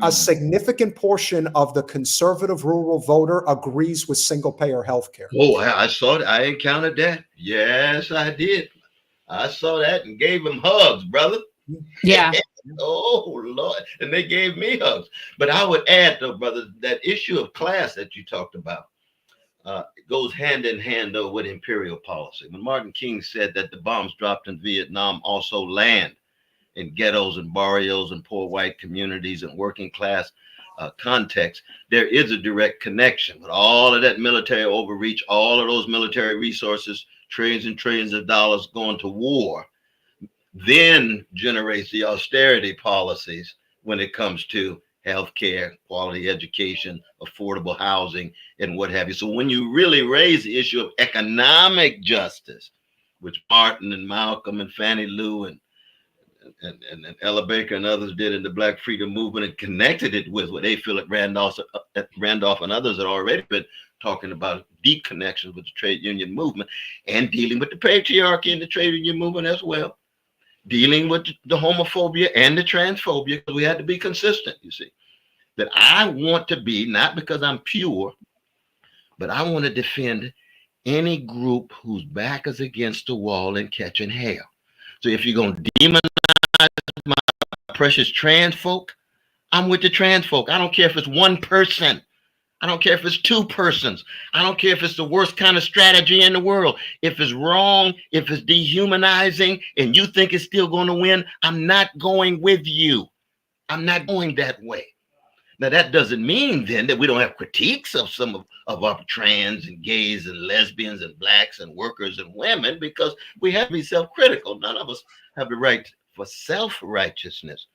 a significant portion of the conservative rural voter agrees with single-payer health care. Oh, I saw that. I encountered that. Yes, I did. I saw that and gave them hugs, brother. Yeah. Oh, Lord. And they gave me hugs. But I would add, though, brother, that issue of class that you talked about goes hand in hand, though, with imperial policy. When Martin King said that the bombs dropped in Vietnam also land in ghettos and barrios and poor white communities and working class contexts, there is a direct connection with all of that military overreach, all of those military resources, trillions and trillions of dollars going to war, then generates the austerity policies when it comes to healthcare, quality education, affordable housing, and what have you. So when you really raise the issue of economic justice, which Martin and Malcolm and Fannie Lou and Ella Baker and others did in the Black Freedom Movement, and connected it with what they feel at Randolph and others had already been talking about, deep connections with the trade union movement, and dealing with the patriarchy in the trade union movement as well, dealing with the homophobia and the transphobia, because we had to be consistent, you see, that I want to be, not because I'm pure, but I want to defend any group whose back is against the wall and catching hell. So if you're going to demonize my precious trans folk, I'm with the trans folk. I don't care if it's one person. I don't care if it's two persons. I don't care if it's the worst kind of strategy in the world. If it's wrong, if it's dehumanizing, and you think it's still going to win, I'm not going with you. I'm not going that way. Now, that doesn't mean then that we don't have critiques of some of our trans and gays and lesbians and blacks and workers and women, because we have to be self-critical. None of us have the right for self-righteousness.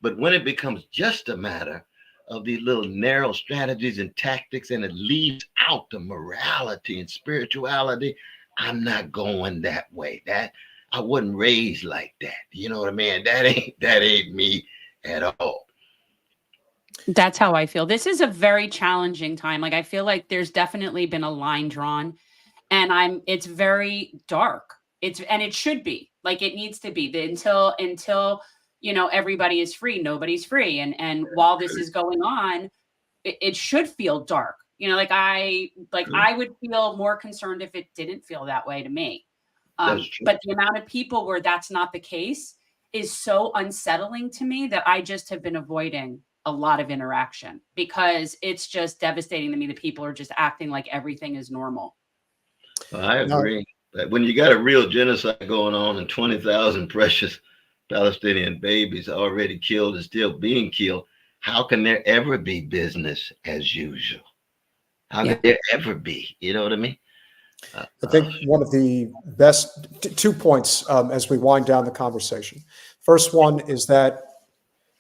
But when it becomes just a matter of these little narrow strategies and tactics, and it leaves out the morality and spirituality, I'm not going that way. That I wasn't raised like that. You know what I mean? That ain't me at all. That's how I feel. This is a very challenging time. Like, I feel like there's definitely been a line drawn, and it's very dark. And it should be, like, it needs to be until, everybody is free, nobody's free. And while this is going on, it should feel dark. I would feel more concerned if it didn't feel that way to me. But the amount of people where that's not the case is so unsettling to me that I just have been avoiding a lot of interaction, because it's just devastating to me that people are just acting like everything is normal. I agree. But when you got a real genocide going on and 20,000 precious Palestinian babies already killed and still being killed, how can there ever be business as usual? How can there ever be? You know what I mean? I think one of the best 2 points as we wind down the conversation. First one is that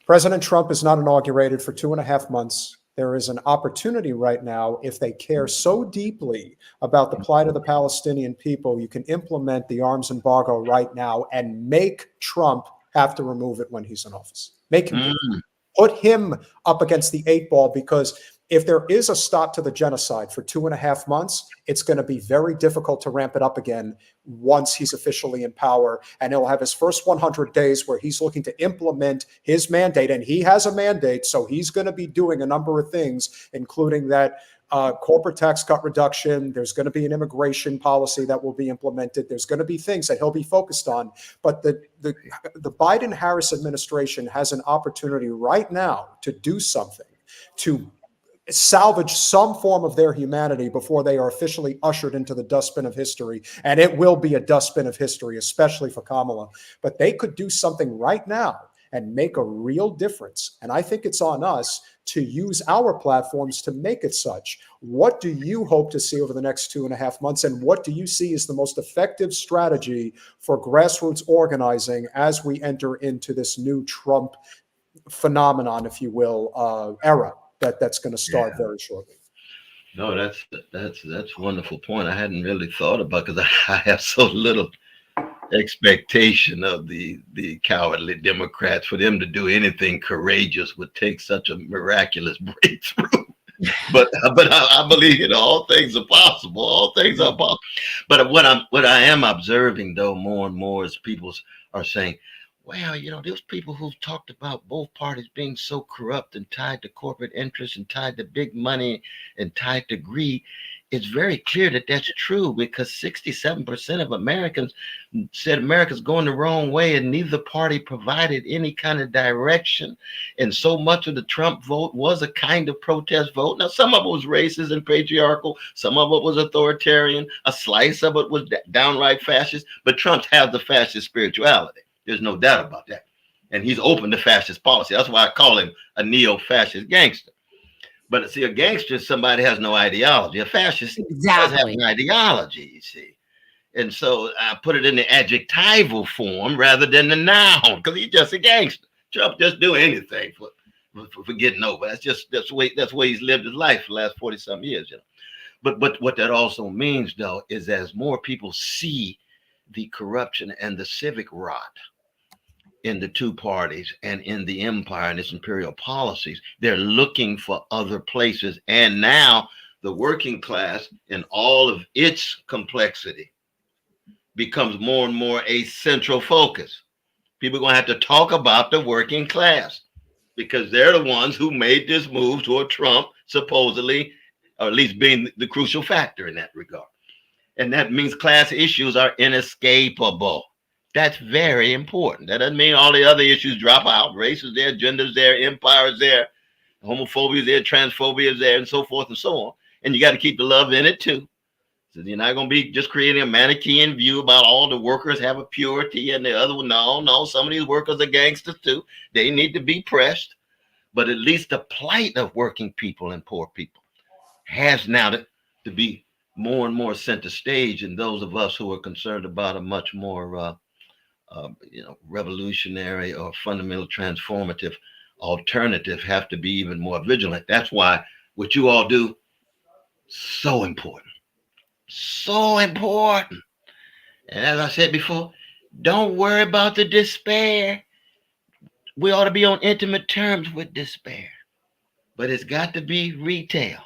President Trump is not inaugurated for 2.5 months. There is an opportunity right now, if they care so deeply about the plight of the Palestinian people, you can implement the arms embargo right now and make Trump have to remove it when he's in office. Make him do it. Put him up against the 8 ball, because if there is a stop to the genocide for 2.5 months, it's going to be very difficult to ramp it up again once he's officially in power. And he'll have his first 100 days where he's looking to implement his mandate. And he has a mandate, so he's going to be doing a number of things, including that corporate tax cut reduction. There's going to be an immigration policy that will be implemented. There's going to be things that he'll be focused on. But the Biden-Harris administration has an opportunity right now to do something, to salvage some form of their humanity before they are officially ushered into the dustbin of history. And it will be a dustbin of history, especially for Kamala. But they could do something right now and make a real difference. And I think it's on us to use our platforms to make it such. What do you hope to see over the next 2.5 months? And what do you see as the most effective strategy for grassroots organizing as we enter into this new Trump phenomenon, if you will, era that's going to start very shortly? No, that's a wonderful point. I hadn't really thought about, because I have so little expectation of the cowardly Democrats. For them to do anything courageous would take such a miraculous breakthrough. but I believe all things are possible. All things are possible. But what I am observing, though, more and more, is people are saying, well, those people who've talked about both parties being so corrupt and tied to corporate interests and tied to big money and tied to greed, it's very clear that that's true, because 67% of Americans said America's going the wrong way, and neither party provided any kind of direction. And so much of the Trump vote was a kind of protest vote. Now, some of it was racist and patriarchal. Some of it was authoritarian. A slice of it was downright fascist. But Trump has the fascist spirituality. There's no doubt about that. And he's open to fascist policy. That's why I call him a neo-fascist gangster. But see, a gangster is somebody who has no ideology. A fascist does have an ideology, you see. And so I put it in the adjectival form rather than the noun, because he's just a gangster. Trump just do anything for getting over. That's the way he's lived his life for the last 40-some years. But what that also means, though, is as more people see the corruption and the civic rot in the two parties and in the empire and its imperial policies, they're looking for other places. And now the working class, in all of its complexity, becomes more and more a central focus. People are going to have to talk about the working class, because they're the ones who made this move toward Trump, supposedly, or at least being the crucial factor in that regard. And that means class issues are inescapable. That's very important. That doesn't mean all the other issues drop out. Race is there, gender is there, empire is there, homophobia is there, transphobia is there, and so forth and so on. And you got to keep the love in it too. So you're not going to be just creating a Manichaean view about all the workers have a purity and the other one. No, some of these workers are gangsters too. They need to be pressed. But at least the plight of working people and poor people has now to be more and more center stage. And those of us who are concerned about a much more revolutionary or fundamental transformative alternative have to be even more vigilant. That's why what you all do, so important. So important. And as I said before, don't worry about the despair. We ought to be on intimate terms with despair. But it's got to be retail.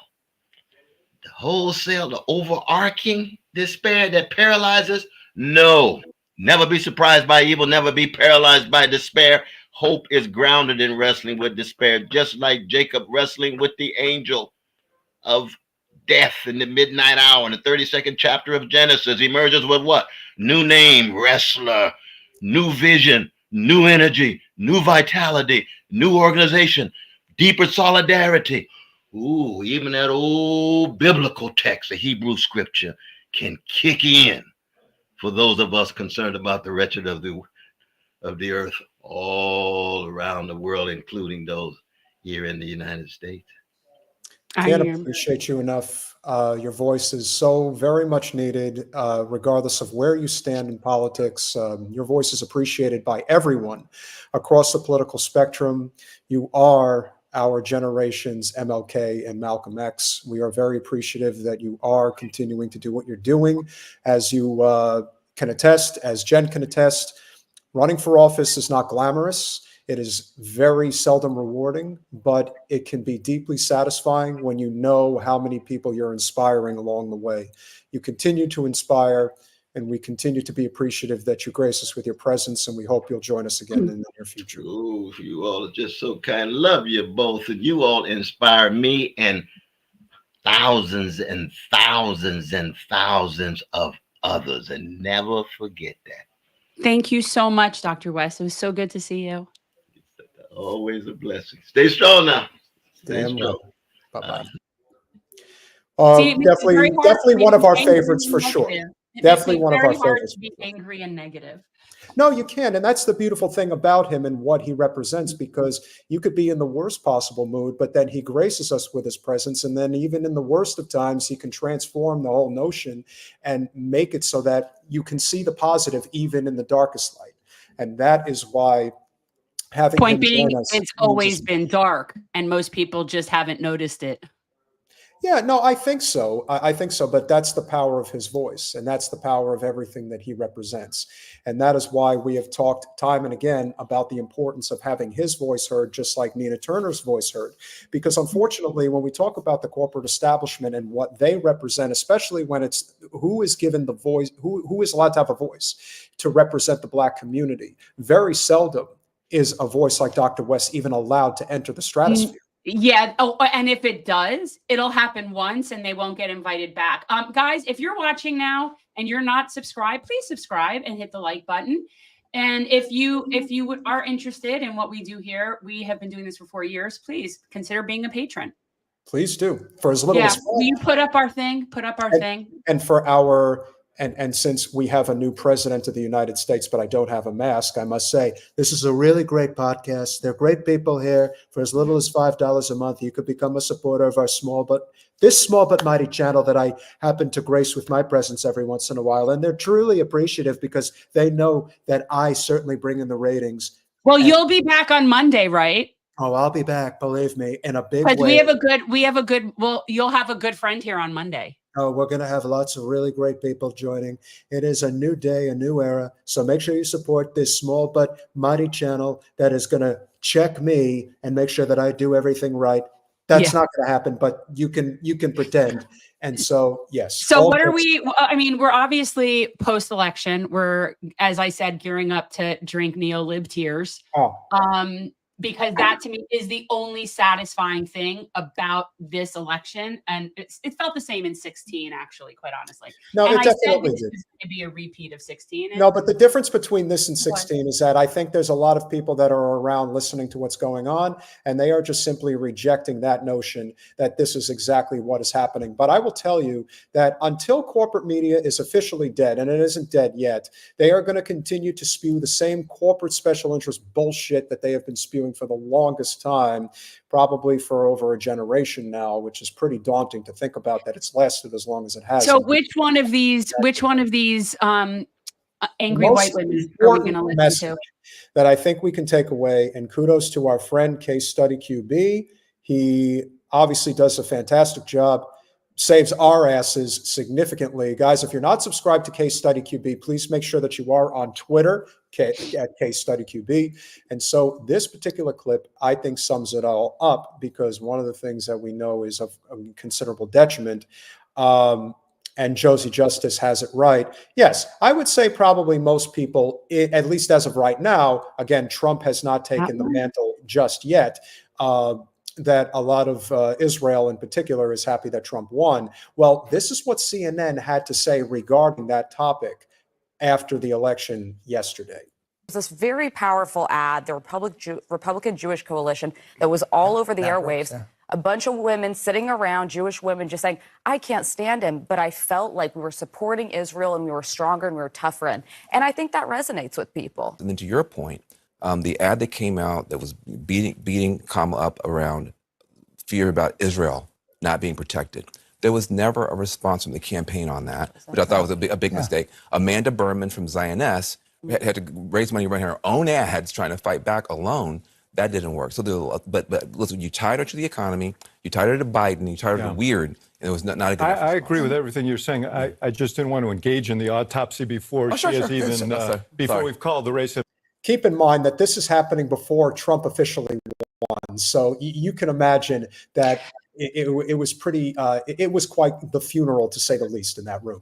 The wholesale, the overarching despair that paralyzes, no. Never be surprised by evil, never be paralyzed by despair. Hope is grounded in wrestling with despair, just like Jacob wrestling with the angel of death in the midnight hour. In the 32nd chapter of Genesis, emerges with what? New name, wrestler, new vision, new energy, new vitality, new organization, deeper solidarity. Ooh, even that old biblical text, the Hebrew scripture, can kick in for those of us concerned about the wretched of the earth all around the world, including those here in the United States. Can't appreciate you enough. Your voice is so very much needed, regardless of where you stand in politics. Your voice is appreciated by everyone across the political spectrum. You are our generation's MLK and Malcolm X. We are very appreciative that you are continuing to do what you're doing. As you can attest, as Jen can attest, running for office is not glamorous. It is very seldom rewarding, but it can be deeply satisfying when you know how many people you're inspiring along the way. You continue to inspire, and we continue to be appreciative that you grace us with your presence, and we hope you'll join us again in the near future. Oh, you all are just so kind. Love you both, and you all inspire me and thousands and thousands and thousands of others, and never forget that. Thank you so much, Dr. West. It was so good to see you. Always a blessing. Stay strong now. Stay Damn strong. Bye-bye. Definitely one of our favorites for sure. Definitely one of our favorites. To be angry and negative. No, you can. And that's the beautiful thing about him and what he represents, because you could be in the worst possible mood, but then he graces us with his presence. And then even in the worst of times, he can transform the whole notion and make it so that you can see the positive even in the darkest light. And that is why having point being, it's always been dark and most people just haven't noticed it. Yeah, no, I think so. I think so. But that's the power of his voice. And that's the power of everything that he represents. And that is why we have talked time and again about the importance of having his voice heard, just like Nina Turner's voice heard. Because unfortunately, when we talk about the corporate establishment and what they represent, especially when it's who is given the voice, who is allowed to have a voice to represent the Black community, very seldom is a voice like Dr. West even allowed to enter the stratosphere. Yeah. Oh, and if it does, it'll happen once and they won't get invited back. Guys, if you're watching now and you're not subscribed, please subscribe and hit the like button. And if you are interested in what we do here, we have been doing this for 4 years. Please consider being a patron. Please do. For as little as will you put up our thing? Put up our thing. And for our and since we have a new president of the United States, but I don't have a mask, I must say, this is a really great podcast. They're great people here. For as little as $5 a month, you could become a supporter of our small but mighty channel that I happen to grace with my presence every once in a while. And they're truly appreciative because they know that I certainly bring in the ratings. Well, you'll be back on Monday, right? Oh, I'll be back, believe me, in a big way. You'll have a good friend here on Monday. Oh, we're going to have lots of really great people joining. It is a new day, a new era. So make sure you support this small but mighty channel that is going to check me and make sure that I do everything right. That's not going to happen, but you can pretend. And so, yes. So what are we? I mean, we're obviously post-election. We're, as I said, gearing up to drink neolib tears. Because that to me is the only satisfying thing about this election. And it felt the same in 2016, actually, quite honestly. No, and it definitely did. It's going to be a repeat of 2016. No, but the difference between this and 2016 is that I think there's a lot of people that are around listening to what's going on, and they are just simply rejecting that notion that this is exactly what is happening. But I will tell you that until corporate media is officially dead, and it isn't dead yet, they are going to continue to spew the same corporate special interest bullshit that they have been spewing for the longest time, probably for over a generation now, which is pretty daunting to think about that it's lasted as long as it has. So which one of these angry white women are we going to listen to? That I think we can take away, and kudos to our friend Case Study QB. He obviously does a fantastic job, saves our asses significantly. Guys, if you're not subscribed to Case Study QB, please make sure that you are on Twitter at Case Study QB. And so this particular clip, I think, sums it all up, because one of the things that we know is of considerable detriment, and Josie Justice has it right. Yes, I would say probably most people, at least as of right now, again, Trump has not taken the mantle just yet, that a lot of Israel in particular is happy that Trump won. Well, this is what CNN had to say regarding that topic after the election yesterday. This very powerful ad, the Republican Jewish Coalition, that was all over the airwaves. Yeah. A bunch of women sitting around, Jewish women, just saying, I can't stand him, but I felt like we were supporting Israel and we were stronger and we were tougher. And I think that resonates with people. And then to your point, the ad that came out that was beating Kamala up around fear about Israel not being protected. There was never a response from the campaign on that, which I thought was a big mistake. Amanda Berman from Zioness had to raise money, run her own ads trying to fight back alone. That didn't work. So, but listen, you tied her to the economy, you tied her to Biden, you tied her to weird, and it was not a good I agree with everything you're saying. I just didn't want to engage in the autopsy before before we've called the race. Keep in mind that this is happening before Trump officially won. So you can imagine that it was pretty, it was quite the funeral, to say the least, in that room.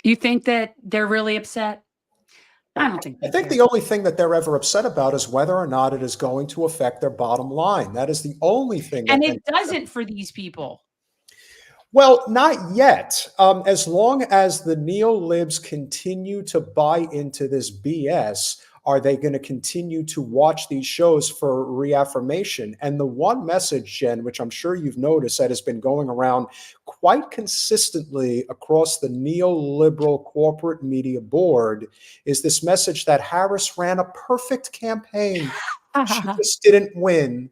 You think that they're really upset? I don't think. I think the only thing that they're ever upset about is whether or not it is going to affect their bottom line. That is the only thing. And it doesn't for these people. Well, not yet. As long as the neo-libs continue to buy into this BS, are they going to continue to watch these shows for reaffirmation? And the one message, Jen, which I'm sure you've noticed that has been going around quite consistently across the neoliberal corporate media board, is this message that Harris ran a perfect campaign. She just didn't win.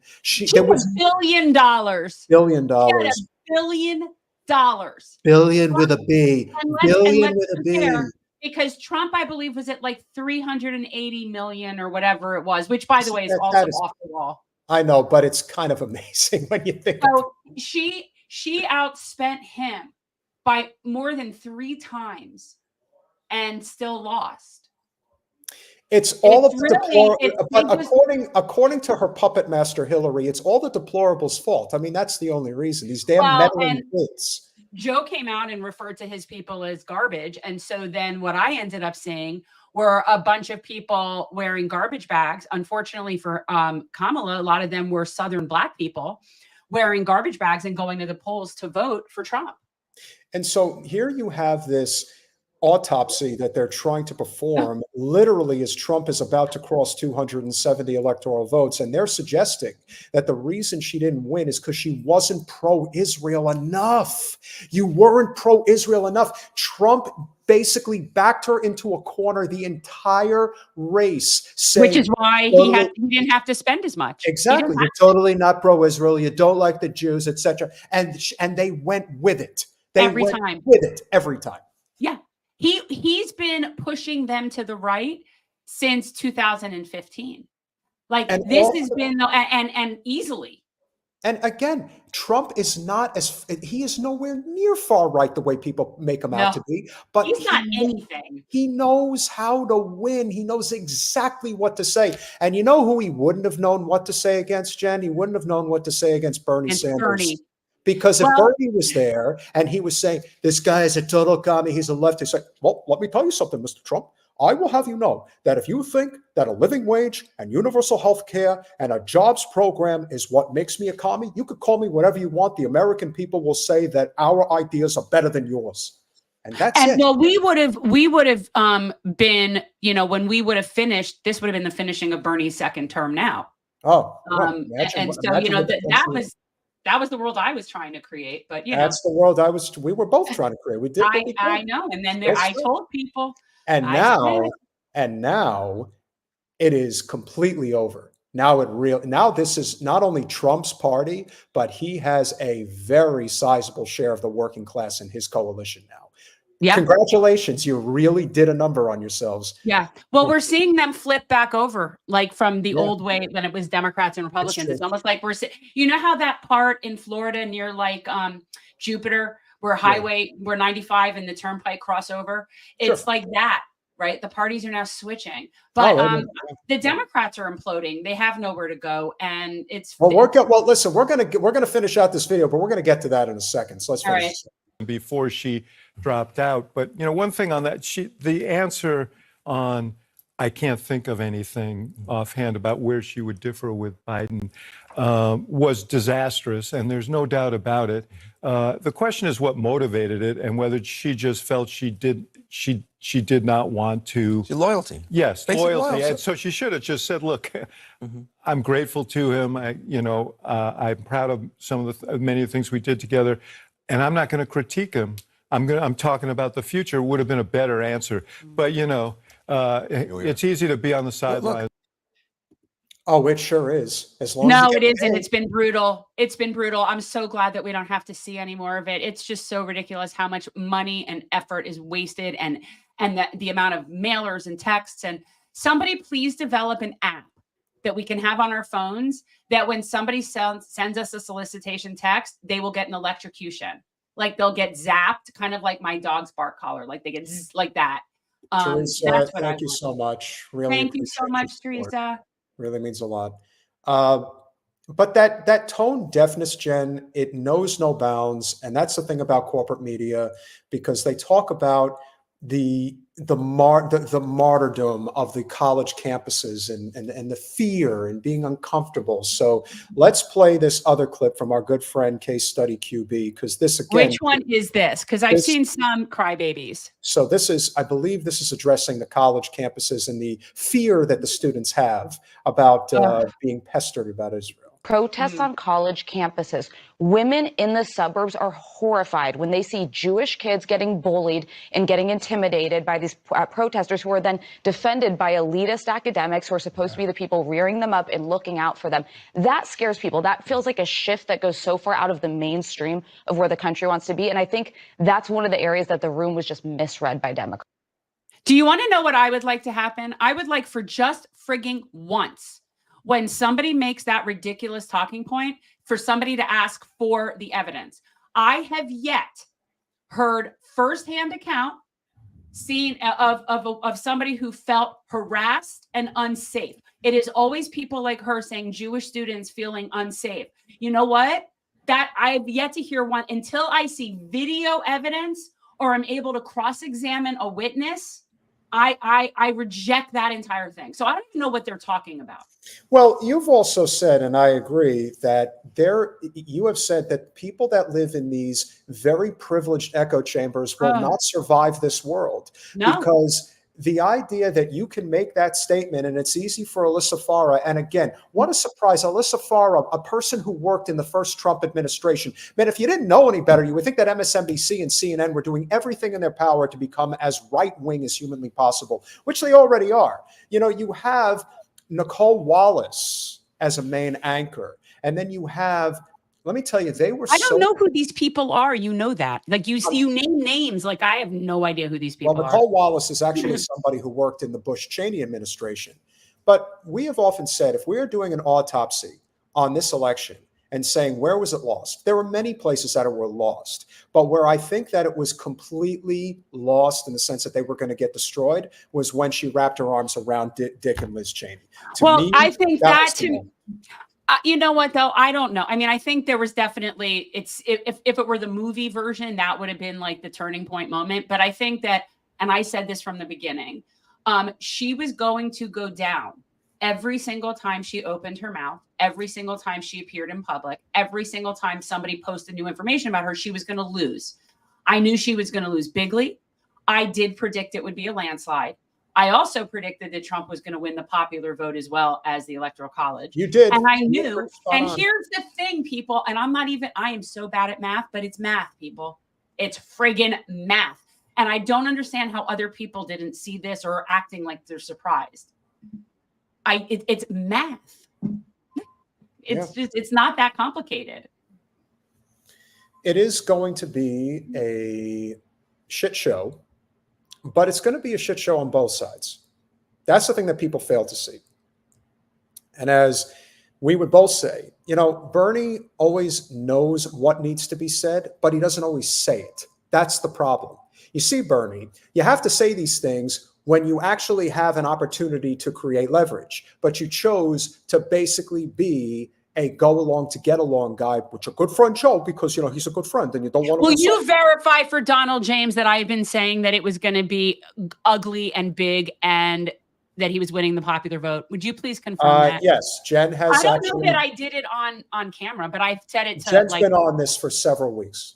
There was $1 billion. $1 billion. $1 billion. Billion with a B. Billion with a B. Because Trump, I believe, was at like 380 million or whatever it was, which, by the way, is also off the wall. I know, but it's kind of amazing when you think. So she outspent him by more than 3 times and still lost. It's all of the but according to her puppet master Hillary, it's all the deplorables' fault. I mean, that's the only reason. These damn meddling kids. Joe came out and referred to his people as garbage. And so then what I ended up seeing were a bunch of people wearing garbage bags. Unfortunately for Kamala, a lot of them were Southern Black people wearing garbage bags and going to the polls to vote for Trump. And so here you have this autopsy that they're trying to perform literally as Trump is about to cross 270 electoral votes. And they're suggesting that the reason she didn't win is because she wasn't pro-Israel enough. You weren't pro-Israel enough. Trump basically backed her into a corner the entire race. Saying, which is why he didn't have to spend as much. Exactly. You're totally not pro-Israel. You don't like the Jews, etc. And they went with it. Every time. Yeah. He's been pushing them to the right since 2015. Like, and this has been and easily. And again, Trump is he is nowhere near far right the way people make him out to be. But he's not anything. He knows how to win. He knows exactly what to say. And you know who he wouldn't have known what to say against, Jen? He wouldn't have known what to say against Bernie Sanders. Because if Bernie was there and he was saying, this guy is a total commie, he's a leftist, like, well, let me tell you something, Mr. Trump. I will have you know that if you think that a living wage and universal health care and a jobs program is what makes me a commie, you could call me whatever you want. The American people will say that our ideas are better than yours. And that's it. Well, we would have been, when we would have finished, this would have been the finishing of Bernie's second term now. Oh, that was the world I was trying to create, but that's the world we were both trying to create. We did. I know. And then I told people. And now it is completely over. Now this is not only Trump's party, but he has a very sizable share of the working class in his coalition now. Yeah. Congratulations. You really did a number on yourselves. Yeah. Well, we're seeing them flip back over, like from the old way when it was Democrats and Republicans. It's almost like you know how that part in Florida near like Jupiter, where where 95 and the turnpike crossover, it's like that, right? The parties are now switching, but the Democrats are imploding. They have nowhere to go, and it's listen, we're gonna finish out this video, but we're gonna get to that in a second. So let's finish. Before she dropped out. But, one thing on that, the answer on, I can't think of anything offhand about where she would differ with Biden, was disastrous. And there's no doubt about it. The question is what motivated it and whether she just felt she did not want to. Loyalty. Yes, loyalty. And so she should have just said, look, I'm grateful to him. I'm proud of many of the things we did together. And I'm not going to critique him. I'm talking about the future. Would have been a better answer. But, it's easy to be on the sidelines. Oh, it sure is. As long as No, you it get isn't. paid. It's been brutal. It's been brutal. I'm so glad that we don't have to see any more of it. It's just so ridiculous how much money and effort is wasted, and the amount of mailers and texts. And somebody please develop an app that we can have on our phones that when somebody sends us a solicitation text, they will get an electrocution. Like they'll get zapped, kind of like my dog's bark collar. Like they get like that. Teresa, That's what I thank you want. so much. Really Thank you so appreciate your much, support. Teresa. Really means a lot. But that tone deafness, Jen, it knows no bounds, and that's the thing about corporate media, because they talk about the martyrdom of the college campuses and the fear and being uncomfortable. So let's play this other clip from our good friend Case Study QB, because this again. Which one is this? Because I've seen some crybabies. So this is, I believe this is addressing the college campuses and the fear that the students have about being pestered about Israel. Protests on college campuses. Women in the suburbs are horrified when they see Jewish kids getting bullied and getting intimidated by these protesters who are then defended by elitist academics who are supposed to be the people rearing them up and looking out for them. That scares people. That feels like a shift that goes so far out of the mainstream of where the country wants to be. And I think that's one of the areas that the room was just misread by Democrats. Do you want to know what I would like to happen? I would like for just frigging once, when somebody makes that ridiculous talking point, for somebody to ask for the evidence. I have yet heard firsthand account of somebody who felt harassed and unsafe. It is always people like her saying Jewish students feeling unsafe. You know what? That I have yet to hear one until I see video evidence or I'm able to cross-examine a witness. I reject that entire thing. So I don't even know what they're talking about. Well, you've also said, and I agree, that you have said that people that live in these very privileged echo chambers will not survive this world. No. Because the idea that you can make that statement, and it's easy for Alyssa Farah, and again, what a surprise, Alyssa Farah, a person who worked in the first Trump administration. Man, if you didn't know any better, you would think that MSNBC and CNN were doing everything in their power to become as right-wing as humanly possible, which they already are. You know, you have Nicole Wallace as a main anchor, and then you have, let me tell you, I don't know who these people are. You know that. Like you name names. Like I have no idea who these people are. Well, Nicole Wallace is actually somebody who worked in the Bush-Cheney administration. But we have often said, if we're doing an autopsy on this election and saying, where was it lost? There were many places that it were lost. But where I think that it was completely lost in the sense that they were going to get destroyed was when she wrapped her arms around Dick and Liz Cheney. I think that too. You know what, though? I don't know. I mean, I think there was definitely, if it were the movie version, that would have been like the turning point moment. But I think that, and I said this from the beginning, she was going to go down every single time she opened her mouth, every single time she appeared in public, every single time somebody posted new information about her, she was going to lose. I knew she was going to lose bigly. I did predict it would be a landslide. I also predicted that Trump was going to win the popular vote as well as the Electoral College. You did. And I knew. And here's the thing, people, and I am so bad at math, but it's math, people. It's friggin' math. And I don't understand how other people didn't see this or are acting like they're surprised. It's math. It's not that complicated. It is going to be a shit show. But it's going to be a shit show on both sides. That's the thing that people fail to see. And as we would both say, you know, Bernie always knows what needs to be said, but he doesn't always say it. That's the problem. You see, Bernie, you have to say these things when you actually have an opportunity to create leverage. But you chose to basically be a go along to get along guy, which a good friend Joe, because, you know, he's a good friend and you don't want to. Will you verify for Donald James that I've been saying that it was going to be ugly and big and that he was winning the popular vote? Would you please confirm that? Yes, Jen has. I don't know that I did it on camera, but I've said it to Jen's been on this for several weeks.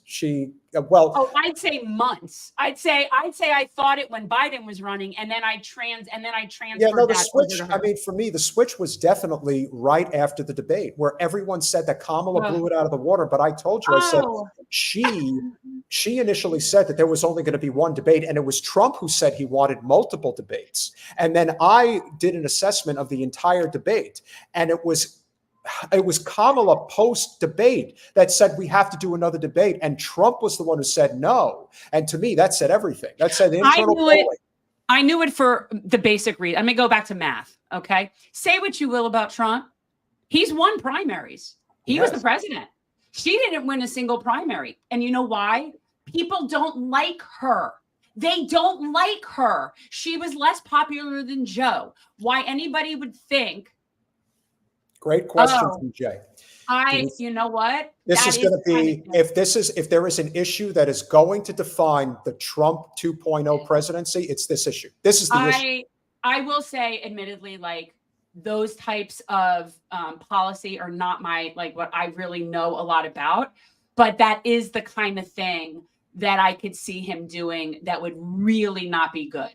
I'd say months. I'd say I thought it when Biden was running, and then I transferred. Yeah, no, the switch. I mean, for me, the switch was definitely right after the debate, where everyone said that Kamala blew it out of the water. But I told you, I said she she initially said that there was only going to be one debate, and it was Trump who said he wanted multiple debates. And then I did an assessment of the entire debate, and it was Kamala post-debate that said we have to do another debate, and Trump was the one who said no. And to me, that said everything. That said internal polling. I knew it for the basic reason. I'm going to go back to math, okay? Say what you will about Trump. He's won primaries. He was the president. She didn't win a single primary. And you know why? People don't like her. They don't like her. She was less popular than Joe. Why anybody would think. Great question from Jay. You know what? This is going to be, if there is an issue that is going to define the Trump 2.0 presidency, it's this issue. This is the issue. I will say, admittedly, like those types of policy are not what I really know a lot about, but that is the kind of thing that I could see him doing that would really not be good.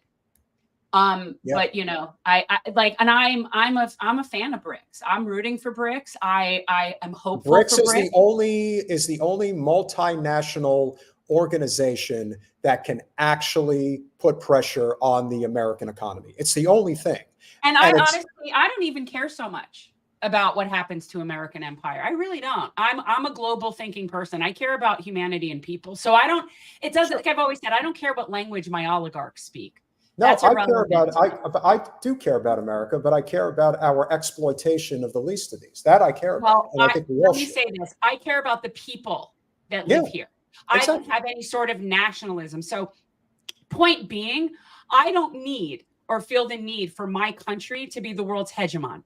But you know, I'm a fan of BRICS. I'm rooting for BRICS. I am hopeful. BRICS for is the only multinational organization that can actually put pressure on the American economy. It's the only thing. And I honestly, I don't even care so much about what happens to American empire. I really don't. I'm a global thinking person. I care about humanity and people. So it doesn't, like I've always said, I don't care what language my oligarchs speak. No, I do care about America, but I care about our exploitation of the least of these. That I care about. Well, let me say this. I care about the people that live here. Exactly. I don't have any sort of nationalism. So point being, I don't need or feel the need for my country to be the world's hegemon. No.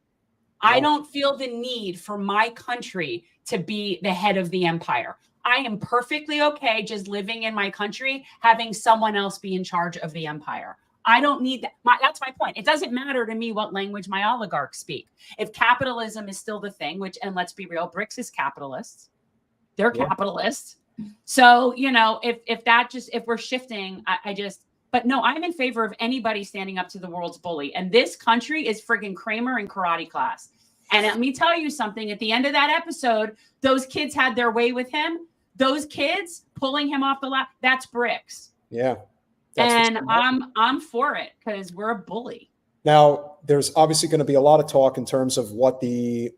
I don't feel the need for my country to be the head of the empire. I am perfectly okay just living in my country, having someone else be in charge of the empire. I don't need that. That's my point. It doesn't matter to me what language my oligarchs speak. If capitalism is still the thing, and let's be real, BRICS is capitalists. They're capitalists. So, you know, if we're shifting, but no, I'm in favor of anybody standing up to the world's bully. And this country is friggin' Kramer in karate class. And let me tell you something, at the end of that episode, those kids had their way with him. Those kids pulling him off the lap, that's BRICS. Yeah. And I'm for it because we're a bully. Now, there's obviously going to be a lot of talk in terms of what the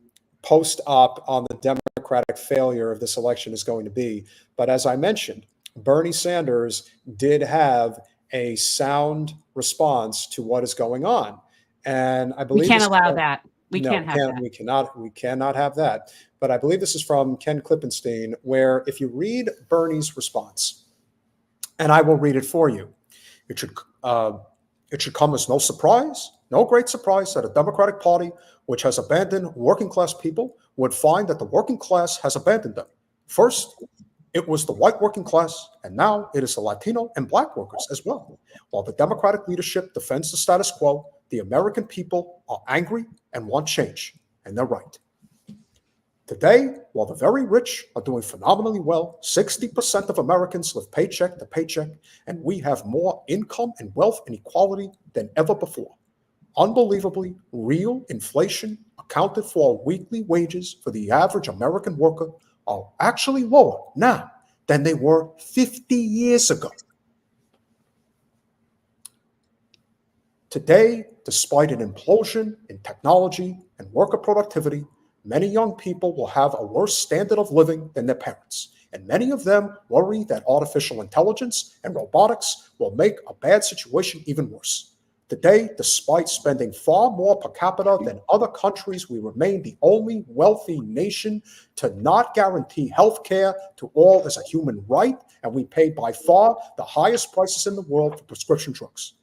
post-op on the Democratic failure of this election is going to be. But as I mentioned, Bernie Sanders did have a sound response to what is going on. And I believe we can't allow that. We cannot have that. But I believe this is from Ken Klippenstein, where if you read Bernie's response, and I will read it for you, it should come as no great surprise that a Democratic Party which has abandoned working class people would find that the working class has abandoned them. First, it was the white working class, and now it is the Latino and Black workers as well. While the Democratic leadership defends the status quo, the American people are angry and want change, and they're right. Today, while the very rich are doing phenomenally well, 60% of Americans live paycheck to paycheck, and we have more income and wealth inequality than ever before. Unbelievably, real inflation accounted for weekly wages for the average American worker are actually lower now than they were 50 years ago. Today, despite an implosion in technology and worker productivity, many young people will have a worse standard of living than their parents, and many of them worry that artificial intelligence and robotics will make a bad situation even worse. Today, despite spending far more per capita than other countries, we remain the only wealthy nation to not guarantee health care to all as a human right, and we pay by far the highest prices in the world for prescription drugs.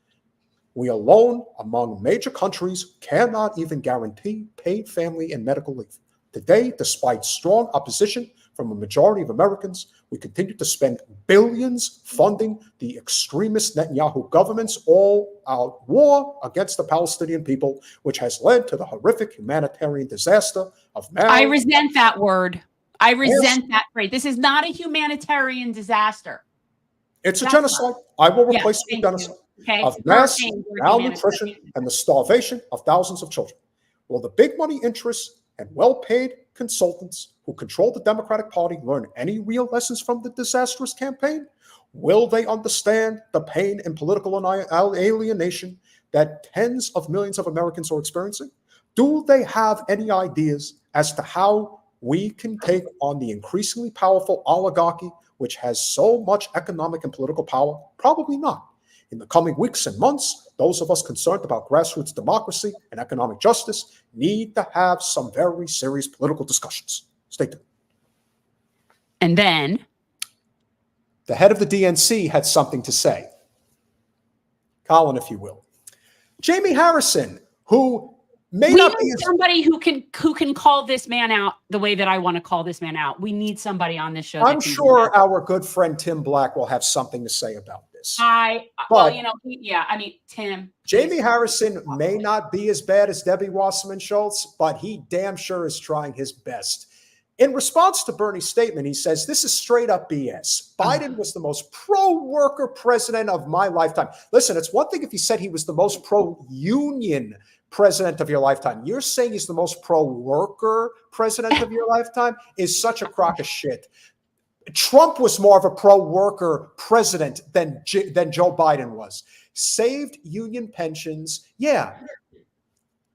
We alone, among major countries, cannot even guarantee paid family and medical leave. Today, despite strong opposition from a majority of Americans, we continue to spend billions funding the extremist Netanyahu government's all-out war against the Palestinian people, which has led to the horrific humanitarian disaster of I resent that word. I resent that phrase. This is not a humanitarian disaster. It's a genocide. I will replace it with genocide. Okay. Of mass malnutrition and the starvation of thousands of children. Will the big money interests and well-paid consultants who control the Democratic Party learn any real lessons from the disastrous campaign? Will they understand the pain and political alienation that tens of millions of Americans are experiencing? Do they have any ideas as to how we can take on the increasingly powerful oligarchy, which has so much economic and political power? Probably not. In the coming weeks and months, those of us concerned about grassroots democracy and economic justice need to have some very serious political discussions. Stay tuned. And then the head of the DNC had something to say. Colin, if you will. Jamie Harrison, who may we not need be somebody who can call this man out the way that I want to call this man out. We need somebody on this show. I'm sure our good friend Tim Black will have something to say about this. Tim. Jamie Harrison may not be as bad as Debbie Wasserman Schultz, but he damn sure is trying his best. In response to Bernie's statement, he says, this is straight up BS. Biden was the most pro-worker president of my lifetime. Listen, it's one thing if he said he was the most pro-union president of your lifetime. You're saying he's the most pro-worker president of your lifetime is such a crock of shit. Trump was more of a pro-worker president than Joe Biden was. Saved union pensions. Yeah.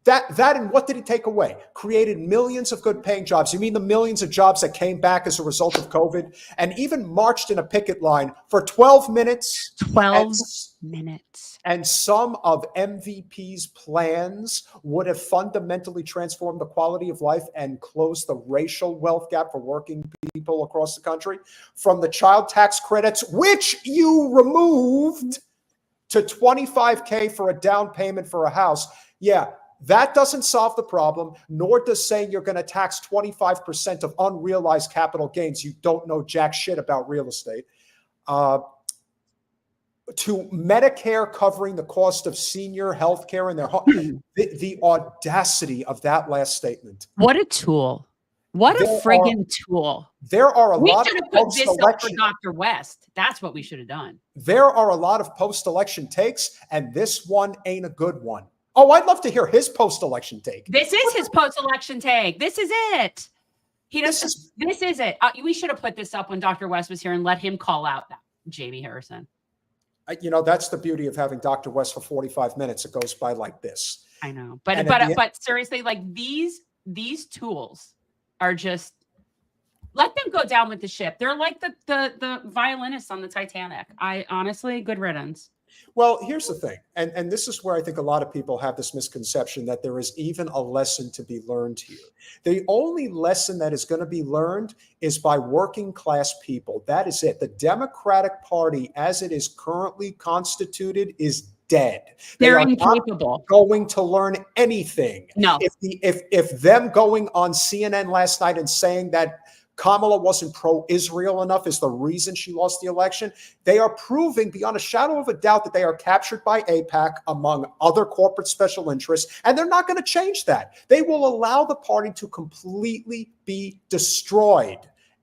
That and what did he take away? Created millions of good paying jobs. You mean the millions of jobs that came back as a result of COVID? And even marched in a picket line for 12 minutes. 12 minutes. And some of MVP's plans would have fundamentally transformed the quality of life and closed the racial wealth gap for working people across the country. From the child tax credits, which you removed, to $25K for a down payment for a house. Yeah. That doesn't solve the problem, nor does saying you're going to tax 25% of unrealized capital gains. You don't know jack shit about real estate. To Medicare covering the cost of senior health care in their home. The audacity of that last statement. What a tool. What a friggin' tool. There are a lot of post-election. Dr. West. That's what we should have done. There are a lot of post-election takes, and this one ain't a good one. Oh, I'd love to hear his post-election take. This is his post-election take. This is it. This is it. We should have put this up when Dr. West was here and let him call out that Jamie Harrison. That's the beauty of having Dr. West for 45 minutes. It goes by like this. I know, but seriously, like these tools are just let them go down with the ship. They're like the violinists on the Titanic. I honestly, good riddance. Well, here's the thing, and this is where I think a lot of people have this misconception that there is even a lesson to be learned here. The only lesson that is going to be learned is by working class people. That is it. The Democratic Party, as it is currently constituted, is dead. They're incapable. Not going to learn anything. No. If them going on CNN last night and saying that Kamala wasn't pro-Israel enough is the reason she lost the election. They are proving beyond a shadow of a doubt that they are captured by APAC among other corporate special interests, and they're not going to change that. They will allow the party to completely be destroyed.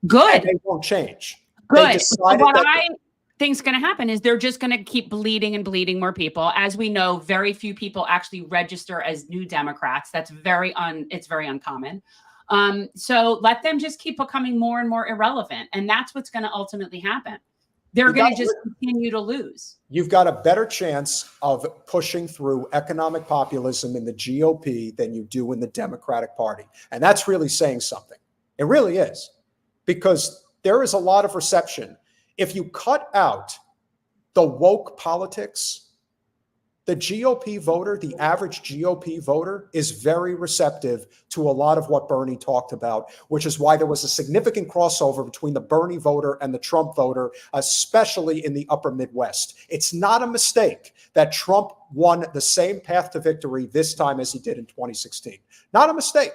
Good. And they won't change. Good. What I think's going to happen is they're just going to keep bleeding and bleeding more people. As we know, very few people actually register as new Democrats. That's it's very uncommon. So let them just keep becoming more and more irrelevant. And that's what's going to ultimately happen. They're going to just continue to lose. You've got a better chance of pushing through economic populism in the GOP than you do in the Democratic Party. And that's really saying something. It really is. Because there is a lot of reception. If you cut out the woke politics, the GOP voter, the average GOP voter, is very receptive to a lot of what Bernie talked about, which is why there was a significant crossover between the Bernie voter and the Trump voter, especially in the upper Midwest. It's not a mistake that Trump won the same path to victory this time as he did in 2016. Not a mistake.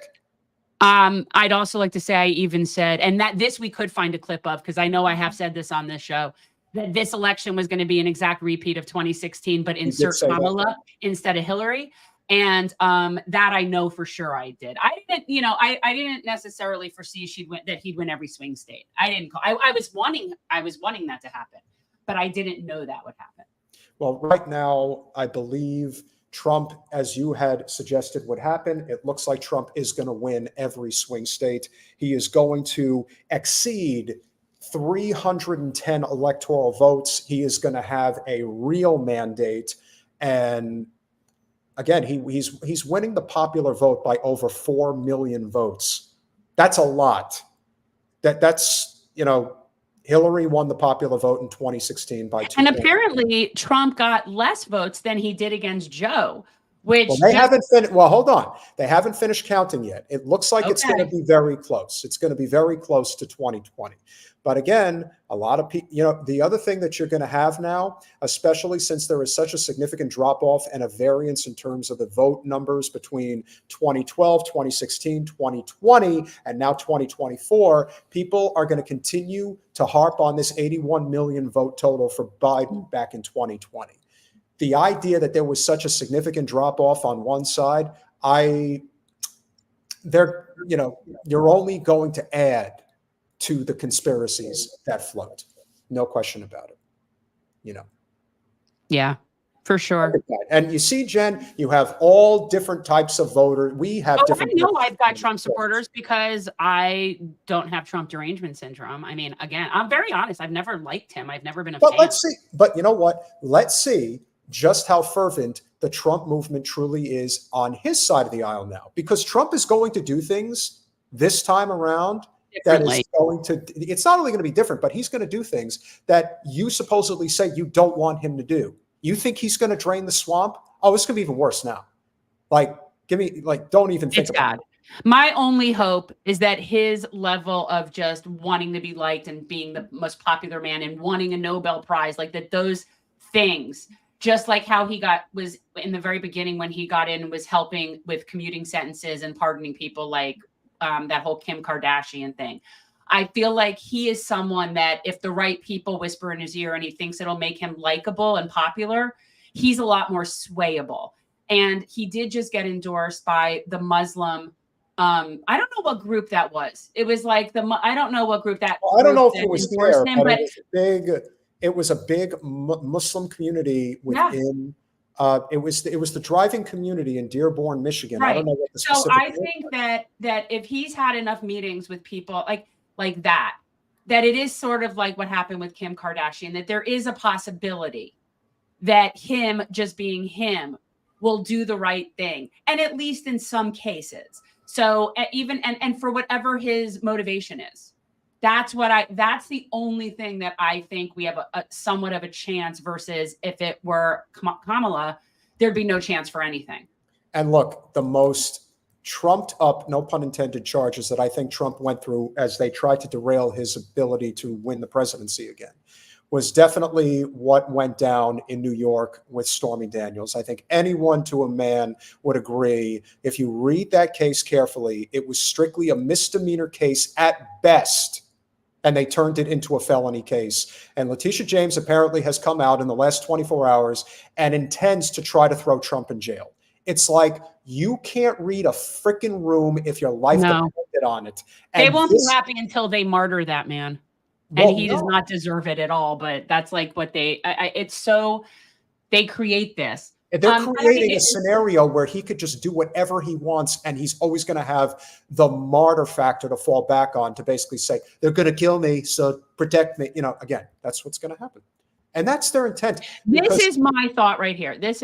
I'd also like to say I even said, and that this we could find a clip of, because I know I have said this on this show, that this election was going to be an exact repeat of 2016, but insert Kamala instead of Hillary. And that I know for sure I did. I didn't necessarily foresee that he'd win every swing state. I was wanting that to happen, but I didn't know that would happen. Well, right now, I believe Trump, as you had suggested would happen, it looks like Trump is going to win every swing state. He is going to exceed 310 electoral votes. He is going to have a real mandate. And again, he's winning the popular vote by over 4 million votes. That's a lot. That's, you know, Hillary won the popular vote in 2016 by 2 And points. apparently Trump got less votes than he did against Joe, which well, they haven't finished. Well, hold on. They haven't finished counting yet. It looks like it's going to be very close. It's going to be very close to 2020. But again, a lot of people, you know, the other thing that you're going to have now, especially since there is such a significant drop off and a variance in terms of the vote numbers between 2012, 2016, 2020, and now 2024, people are going to continue to harp on this 81 million vote total for Biden back in 2020. The idea that there was such a significant drop off on one side, you know, you're only going to add to the conspiracies that float. No question about it. You know. Yeah, for sure. And you see, Jen, you have all different types of voters. We have different. I know I've got Trump supporters because I don't have Trump derangement syndrome. I mean, again, I'm very honest. I've never liked him. I've never been a fan. Let's see. But you know what? Let's see just how fervent the Trump movement truly is on his side of the aisle now, because Trump is going to do things this time around that is going to, it's not only going to be different, but he's going to do things that you supposedly say you don't want him to do. You think he's going to drain the swamp? Oh, it's going to be even worse now. Like, don't even think about it. My only hope is that his level of just wanting to be liked and being the most popular man and wanting a Nobel Prize, like that, those things, just like how he was in the very beginning when he got in and was helping with commuting sentences and pardoning people, like that whole Kim Kardashian thing. I feel like he is someone that if the right people whisper in his ear and he thinks it'll make him likable and popular, he's a lot more swayable. And he did just get endorsed by the Muslim. I don't know what group that was. It was like I don't know what group that. Well, I don't know if it was there, but it was a big Muslim community within. Yeah. It was the driving community in Dearborn, Michigan. Right. I don't know what the specific. So I think that if he's had enough meetings with people like that it is sort of like what happened with Kim Kardashian, that there is a possibility that him just being him will do the right thing, and at least in some cases. So even and for whatever his motivation is, that's the only thing that I think we have a somewhat of a chance versus if it were Kamala, there'd be no chance for anything. And look, the most trumped up, no pun intended, charges that I think Trump went through as they tried to derail his ability to win the presidency again was definitely what went down in New York with Stormy Daniels. I think anyone to a man would agree. If you read that case carefully, it was strictly a misdemeanor case at best, and they turned it into a felony case. And Letitia James apparently has come out in the last 24 hours and intends to try to throw Trump in jail. It's like, you can't read a freaking room if your life depended on it. And they won't be happy until they martyr that man. And he does not deserve it at all. But that's like what they create this. They're creating a scenario where he could just do whatever he wants, and he's always going to have the martyr factor to fall back on to basically say, they're going to kill me, so protect me. You know, again, that's what's going to happen. And that's their intent. This is my thought right here. That's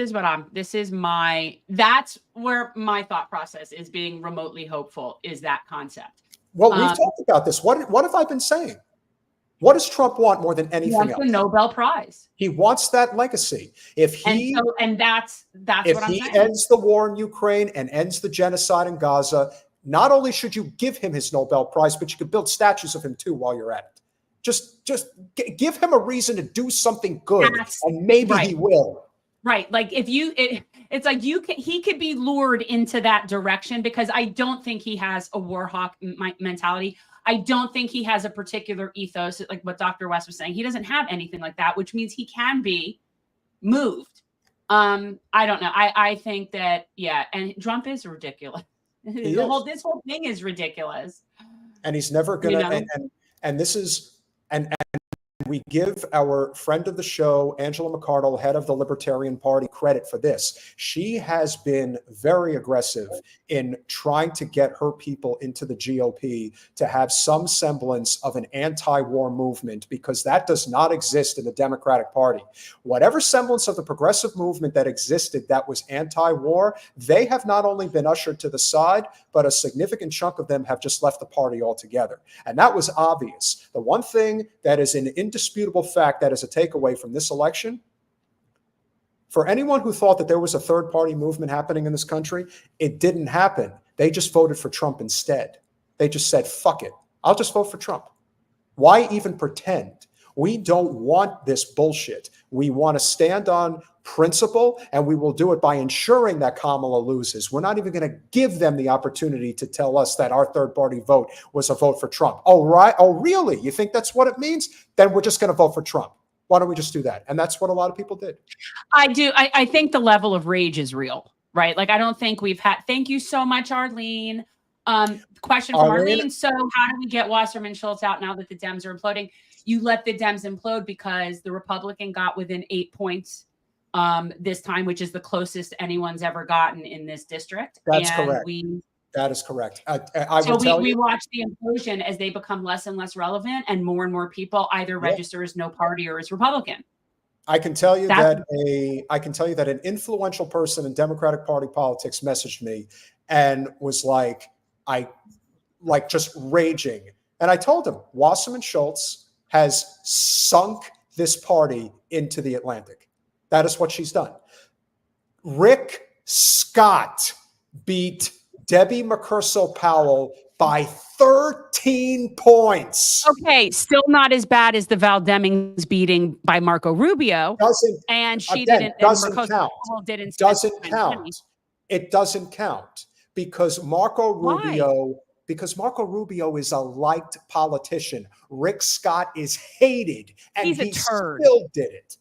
where my thought process is being remotely hopeful, is that concept. Well, we've talked about this. What have I been saying? What does Trump want more than anything else? He wants the Nobel Prize. He wants that legacy. If that's what I'm saying. If he ends the war in Ukraine and ends the genocide in Gaza, not only should you give him his Nobel Prize, but you could build statues of him too while you're at it. Just give him a reason to do something good, and maybe he will. Right. Like it's like he could be lured into that direction, because I don't think he has a war hawk mentality. I don't think he has a particular ethos, like what Dr. West was saying. He doesn't have anything like that, which means he can be moved. I don't know. I think that, and Trump is ridiculous. This whole thing is ridiculous. And he's never gonna, and this is, and we give our friend of the show, Angela McArdle, head of the Libertarian Party, credit for this. She has been very aggressive in trying to get her people into the GOP to have some semblance of an anti-war movement, because that does not exist in the Democratic Party. Whatever semblance of the progressive movement that existed that was anti-war, they have not only been ushered to the side, but a significant chunk of them have just left the party altogether. And that was obvious. The one thing that is an indisputable fact that is a takeaway from this election, for anyone who thought that there was a third party movement happening in this country, it didn't happen. They just voted for Trump instead. They just said, fuck it, I'll just vote for Trump. Why even pretend? We don't want this bullshit. We want to stand on principle, and we will do it by ensuring that Kamala loses. We're not even going to give them the opportunity to tell us that our third party vote was a vote for Trump. Oh, right. Oh, really? You think that's what it means? Then we're just going to vote for Trump. Why don't we just do that? And that's what a lot of people did. I do. I think the level of rage is real, right? Like, I don't think we've had, thank you so much, Arlene. Question from Arlene. So how do we get Wasserman Schultz out now that the Dems are imploding? You let the Dems implode because the Republican got within 8 points this time, which is the closest anyone's ever gotten in this district. That's and correct. That is correct. We watch the implosion as they become less and less relevant, and more people either register as no party or as Republican. I can tell you that an influential person in Democratic Party politics messaged me and was just raging. And I told him, Wasserman Schultz has sunk this party into the Atlantic. That is what she's done. Rick Scott beat Debbie McCurcell-Powell by 13 points. Okay, still not as bad as the Val Demings beating by Marco Rubio. Doesn't count. It doesn't count because Marco Rubio is a liked politician. Rick Scott is hated, and he still did it.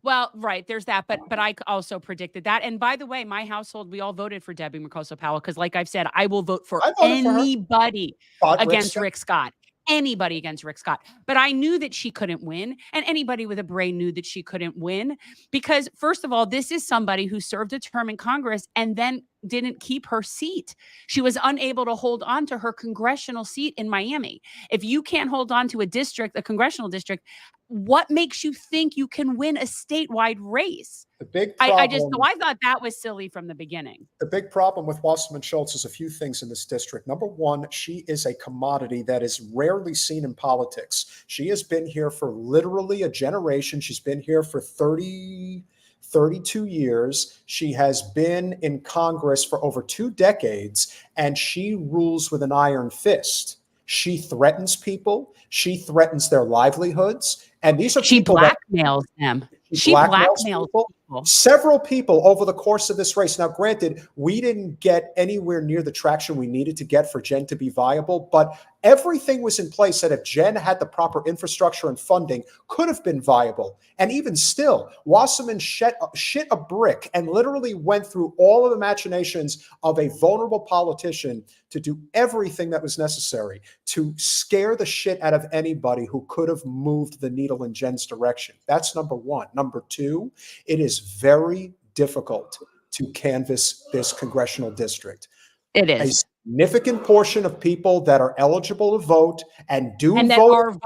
Well, right. There's that. But I also predicted that. And by the way, my household, we all voted for Debbie McCurcell-Powell because, like I've said, I will vote for anybody against Rick Scott. Anybody against Rick Scott. But I knew that she couldn't win. And anybody with a brain knew that she couldn't win. Because, first of all, this is somebody who served a term in Congress and then didn't keep her seat. She was unable to hold on to her congressional seat in Miami. If you can't hold on to a congressional district, what makes you think you can win a statewide race? The big problem, I thought that was silly from the beginning. The big problem with Wasserman Schultz is a few things in this district. Number one, she is a commodity that is rarely seen in politics. She has been here for literally a generation. She's been here for 32 years. She has been in Congress for over 2 decades, and she rules with an iron fist. She threatens people. She threatens their livelihoods. And these are she blackmails them. She blackmails people. Several people over the course of this race. Now, granted, we didn't get anywhere near the traction we needed to get for Jen to be viable, but everything was in place that if Jen had the proper infrastructure and funding, could have been viable. And even still, Wasserman shit a brick and literally went through all of the machinations of a vulnerable politician to do everything that was necessary to scare the shit out of anybody who could have moved the needle in Jen's direction. That's number one. Number two, it is very difficult to canvass this congressional district. It is. A significant portion of people that are eligible to vote and vote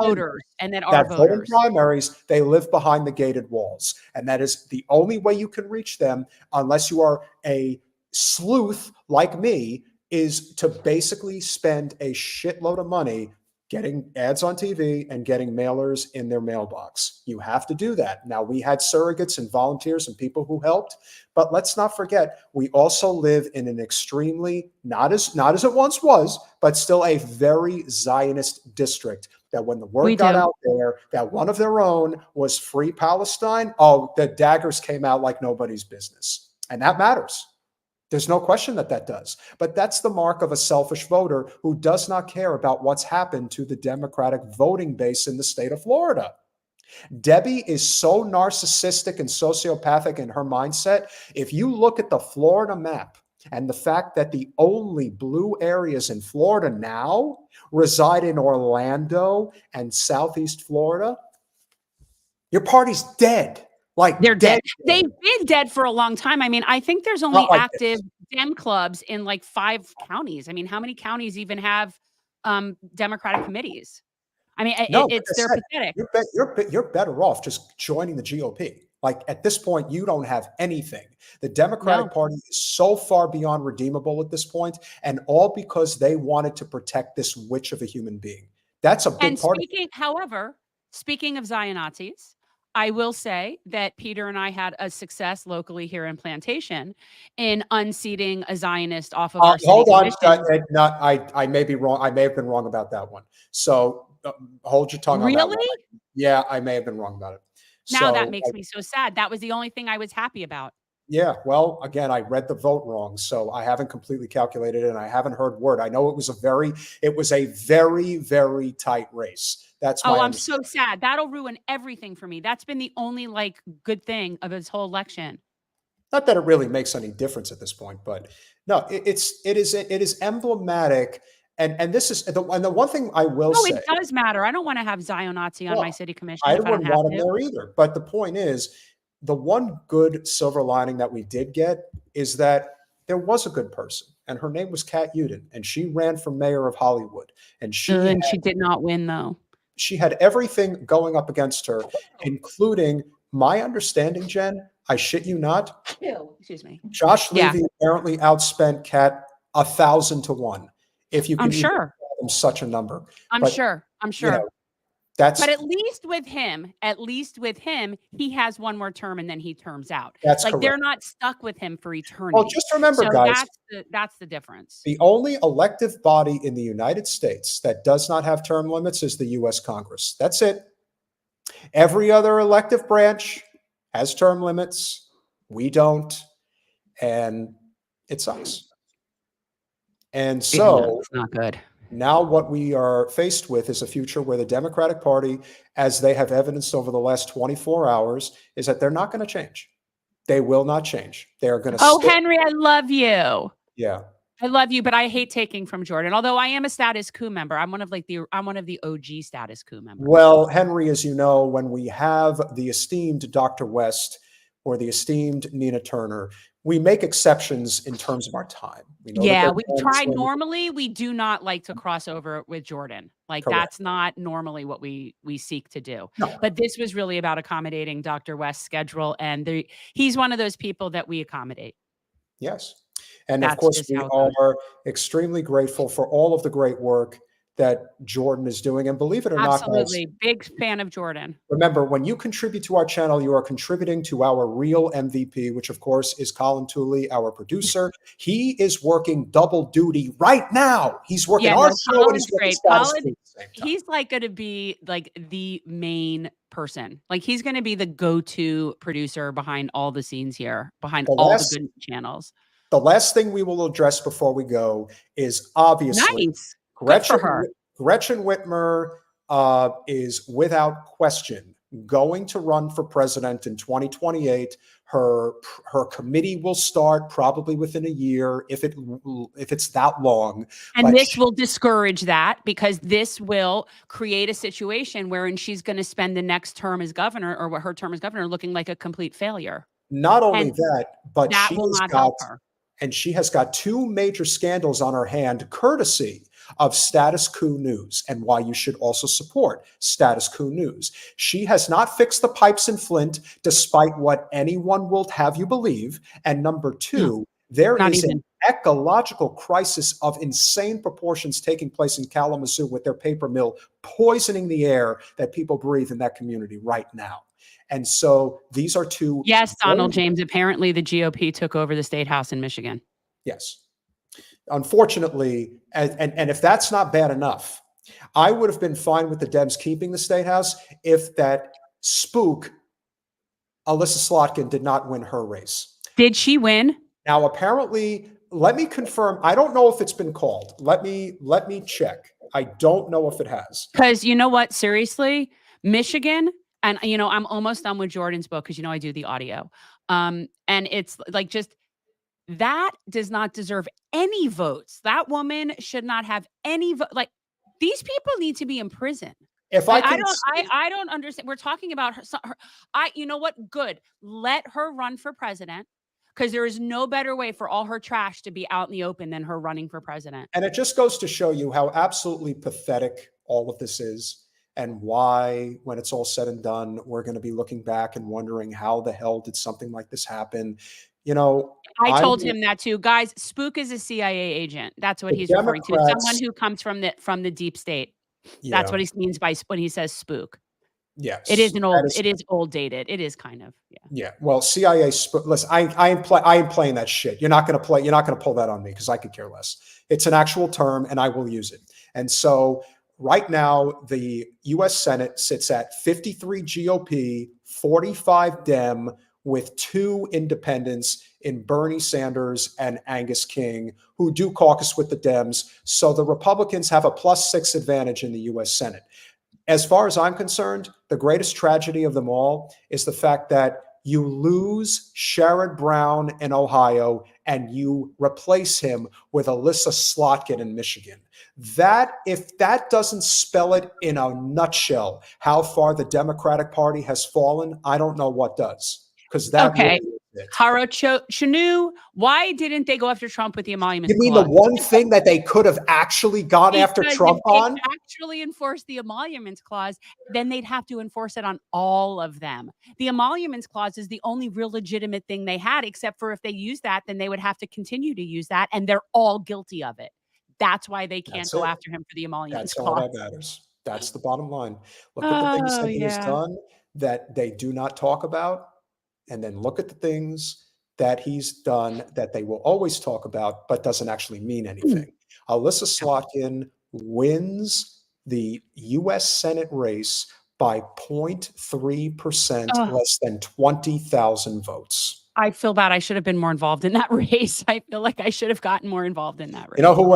in primaries, they live behind the gated walls. And that is the only way you can reach them, unless you are a sleuth like me, is to basically spend a shitload of money getting ads on TV and getting mailers in their mailbox. You have to do that. Now, we had surrogates and volunteers and people who helped, but let's not forget, we also live in an extremely, not as it once was, but still a very Zionist district, that when the word got out there that one of their own was free Palestine, the daggers came out like nobody's business. And that matters. There's no question that does. But that's the mark of a selfish voter who does not care about what's happened to the Democratic voting base in the state of Florida. Debbie is so narcissistic and sociopathic in her mindset. If you look at the Florida map And the fact that the only blue areas in Florida now reside in Orlando and Southeast Florida, your party's dead. Like They're dead. dead. They've been dead for a long time. I mean, I think there's only Not like active this. Dem clubs in like 5 counties. I mean, how many counties even have Democratic committees? I mean, No, like it's I they're said, pathetic. you're better off just joining the GOP. Like at this point, you don't have anything. The Democratic No. Party is so far beyond redeemable at this point, and all because they wanted to protect this witch of a human being. That's a big And part of it. speaking of Zion Nazis, I will say that Peter and I had a success locally here in Plantation in unseating a Zionist off of our city Hold on, commission. I may be wrong. I may have been wrong about that one. So hold your tongue on that one. Really? Yeah, I may have been wrong about it. Now that So makes me so sad. That was the only thing I was happy about. yeah, well, again, I read the vote wrong, so I haven't completely calculated it, and I haven't heard word. I know it was a very, very tight race. That's my Oh, I'm understanding. so sad. That'll ruin everything for me. That's been the only like good thing of this whole election. Not that it really makes any difference at this point, but no, it is emblematic, and this is the one thing I will No, say. it does matter. I don't want to have Zion Nazi on Well, my city commission I if I don't wouldn't have want him to. there either. But the point is, the one good silver lining that we did get is that there was a good person, and her name was Kat Uden, and she ran for mayor of Hollywood, and And she did not win though. she had everything going up against her, including my understanding, Jen, I shit you not, Excuse me. Josh Yeah. Levy apparently outspent Kat 1,000 to 1, if you can I'm even sure. fathom such a number. I'm But, sure. I'm you sure. know, that's But at least with him, he has one more term and then he terms out. that's Like they're correct. not stuck with him for eternity. Well, just remember, So guys, that's the difference. the only elective body in the United States that does not have term limits is the U.S. Congress. That's it. Every other elective branch has term limits. We don't, and it sucks. And so It's not good. now what we are faced with is a future where the Democratic Party, as they have evidenced over the last 24 hours, is that they're not going to change. They will not change. They are going to Oh, stick. Henry, I love you. Yeah. I love you, but I hate taking from Jordan. Although I am a status quo member. I'm one of the OG status quo members. Well, Henry, as you know, when we have the esteemed Dr. West or the esteemed Nina Turner, we make exceptions in terms of our time. We know that Yeah, they're we born try. swing- Normally, we do not like to cross over with Jordan. Like Correct. that's not normally what we seek to do. No. But this was really about accommodating Dr. West's schedule, and he's one of those people that we accommodate. Yes. And of That's course, just we how it goes. are extremely grateful for all of the great work that Jordan is doing. And believe it or not, guys, Absolutely, big fan of Jordan. remember, when you contribute to our channel, you are contributing to our real MVP, which of course is Colin Tooley, our producer. He is working double duty right now. He's working Yeah, our no, show and Colin's he's working great. Status Colin, Quo at the same time. he's like going to be like the main person. Like he's going to be the go-to producer behind all the scenes here, behind The all last- the good channels. The last thing we will address before we go is obviously Nice. Good for Gretchen, her. Gretchen Whitmer is without question going to run for president in 2028. Her committee will start probably within a year, if it's that long. And But this will discourage that because this will create a situation wherein she's going to spend the next term as governor or her term as governor looking like a complete failure. not only and that, but That she will has not got help her. and she has got 2 major scandals on her hand, courtesy of Status Quo News, and why you should also support Status Quo News. She has not fixed the pipes in Flint, despite what anyone will have you believe. And number 2, there not is even. an ecological crisis of insane proportions taking place in Kalamazoo with their paper mill poisoning the air that people breathe in that community right now. And so these are 2. Yes, Donald James. Apparently, the GOP took over the state house in Michigan. Yes. Unfortunately, and if that's not bad enough, I would have been fine with the Dems keeping the state house if that spook, Alyssa Slotkin, did not win her race. Did she win? Now, apparently, let me confirm. I don't know if it's been called. Let me check. I don't know if it has. Because you know what? Seriously, Michigan, and I'm almost done with Jordan's book because I do the audio. And it's like just that does not deserve any votes. That woman should not have any vote. Like, these people need to be in prison. If I, I can, I don't understand. We're talking about her. You know what? Good. Let her run for president, because there is no better way for all her trash to be out in the open than her running for president. and it just goes to show you how absolutely pathetic all of this is, and why, when it's all said and done, we're going to be looking back and wondering how the hell did something like this happen? You know, I told him that too. Guys, Spook is a CIA agent. That's what he's referring to. Someone who comes from the deep state. That's what he means by when he says spook. Yes, it is old dated. It is kind of, yeah. Yeah. Well, CIA. Listen, I ain't playing that shit. You're not going to pull that on me, because I could care less. It's an actual term, and I will use it. And so right now, the U.S. Senate sits at 53 GOP, 45 Dem, with 2 independents in Bernie Sanders and Angus King, who do caucus with the Dems. So the Republicans have a +6 advantage in the U.S. Senate. As far as I'm concerned, the greatest tragedy of them all is the fact that you lose Sherrod Brown in Ohio and you replace him with Alyssa Slotkin in Michigan. That, if that doesn't spell it in a nutshell, how far the Democratic Party has fallen, I don't know what does. Because that okay. Really is it. Haro Chanu, why didn't they go after Trump with the emoluments? You mean clause? the one thing that they could have actually gone after Trump on? If they actually enforce the emoluments clause, then they'd have to enforce it on all of them. The emoluments clause is the only real legitimate thing they had, except for if they use that, then they would have to continue to use that, and they're all guilty of it. That's why they can't go after him for the emoluments clause. That's all that matters. That's the bottom line. Look at the things that he has done that they do not talk about, and then look at the things that he's done that they will always talk about, but doesn't actually mean anything. Alyssa Slotkin wins the U.S. Senate race by 0.3%, less than 20,000 votes. I feel bad. I should have been more involved in that race. I feel like I should have gotten more involved in that race. You know who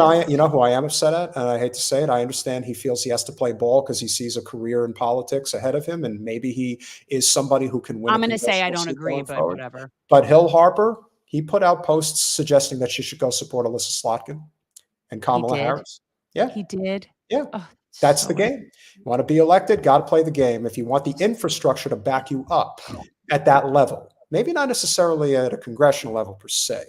I am upset at, and I hate to say it. I understand he feels he has to play ball because he sees a career in politics ahead of him, and maybe he is somebody who can win. I'm going to say I don't agree, but whatever. But Hill Harper, he put out posts suggesting that she should go support Alyssa Slotkin and Kamala Harris. Yeah, he did. Yeah. Oh, that's the game. You want to be elected, got to play the game. If you want the infrastructure to back you up at that level, maybe not necessarily at a congressional level per se,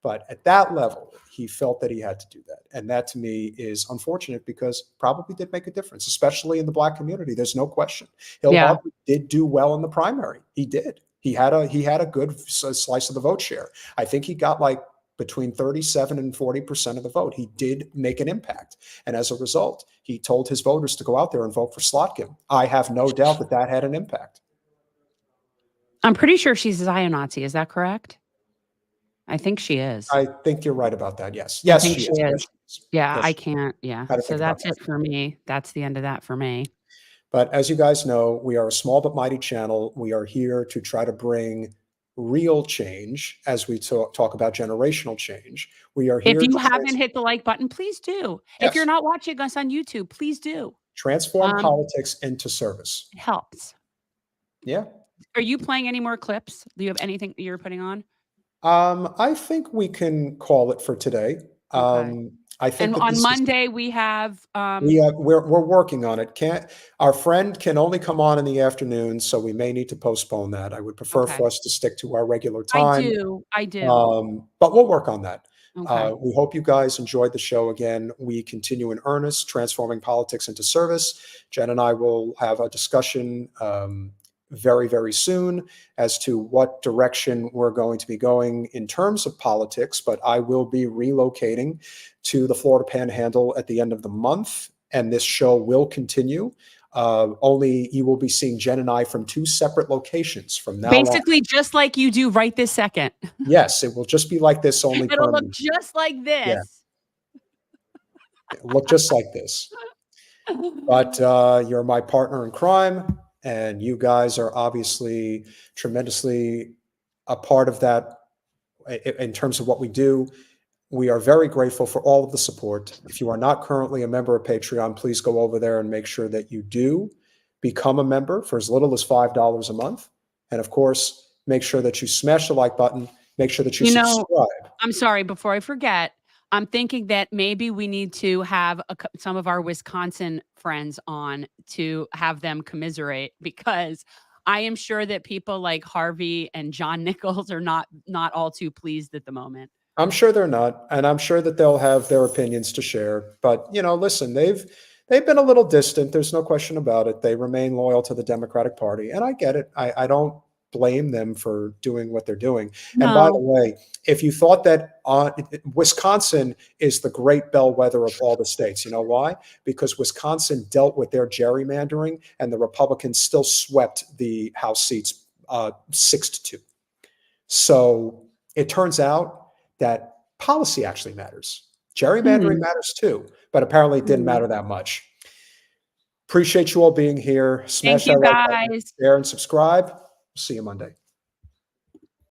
but at that level, he felt that he had to do that. And that to me is unfortunate, because probably did make a difference, especially in the Black community. There's no question. Hill Harper did do well in the primary. He did. He had a good slice of the vote share. I think he got like between 37 and 40% of the vote. He did make an impact. And as a result, he told his voters to go out there and vote for Slotkin. I have no doubt that that had an impact. I'm pretty sure she's a Zionazi. Is that correct? I think she is. I think you're right about that. Yes. Yes, she is. Yes, yeah, I can't. Yeah. So that's it for me. That's the end of that for me. But as you guys know, we are a small but mighty channel. We are here to try to bring real change as we talk about generational change. We are here. If you haven't hit the like button, please do. Yes. If you're not watching us on YouTube, please do. Transform politics into service. It helps. Yeah. Are you playing any more clips? Do you have anything that you're putting on? I think we can call it for today. Okay. I think and on Monday we have we're working on it. Our friend can only come on in the afternoon, so we may need to postpone that. I would prefer for us to stick to our regular time. I do. But we'll work on that. Okay. We hope you guys enjoyed the show. Again, we continue in earnest, transforming politics into service. Jen and I will have a discussion very, very soon as to what direction we're going to be going in terms of politics, but I will be relocating to the Florida Panhandle at the end of the month, and this show will continue. Only you will be seeing Jen and I from 2 separate locations from now on. Basically, just like you do right this second. Yes, it will just be like this. Only it'll look just like this. Yeah. It'll look just like this. But you're my partner in crime. And you guys are obviously tremendously a part of that in terms of what we do. We are very grateful for all of the support. If you are not currently a member of Patreon, please go over there and make sure that you do become a member for as little as $5 a month. And of course, make sure that you smash the like button, Make sure that you You know, subscribe. I'm sorry, before I forget, I'm thinking that maybe we need to have some of our Wisconsin friends on to have them commiserate, because I am sure that people like Harvey and John Nichols are not all too pleased at the moment. I'm sure they're not, and I'm sure that they'll have their opinions to share. But listen, they've been a little distant. There's no question about it. They remain loyal to the Democratic Party, and I get it. I don't blame them for doing what they're doing. And by the No. way, if you thought that Wisconsin is the great bellwether of all the states, you know why? Because Wisconsin dealt with their gerrymandering, and the Republicans still swept the House seats 6-2. So it turns out that policy actually matters. Gerrymandering matters too, but apparently it didn't matter that much. Appreciate you all being here. Smash Thank you, that like button, guys. share, and subscribe. See you Monday.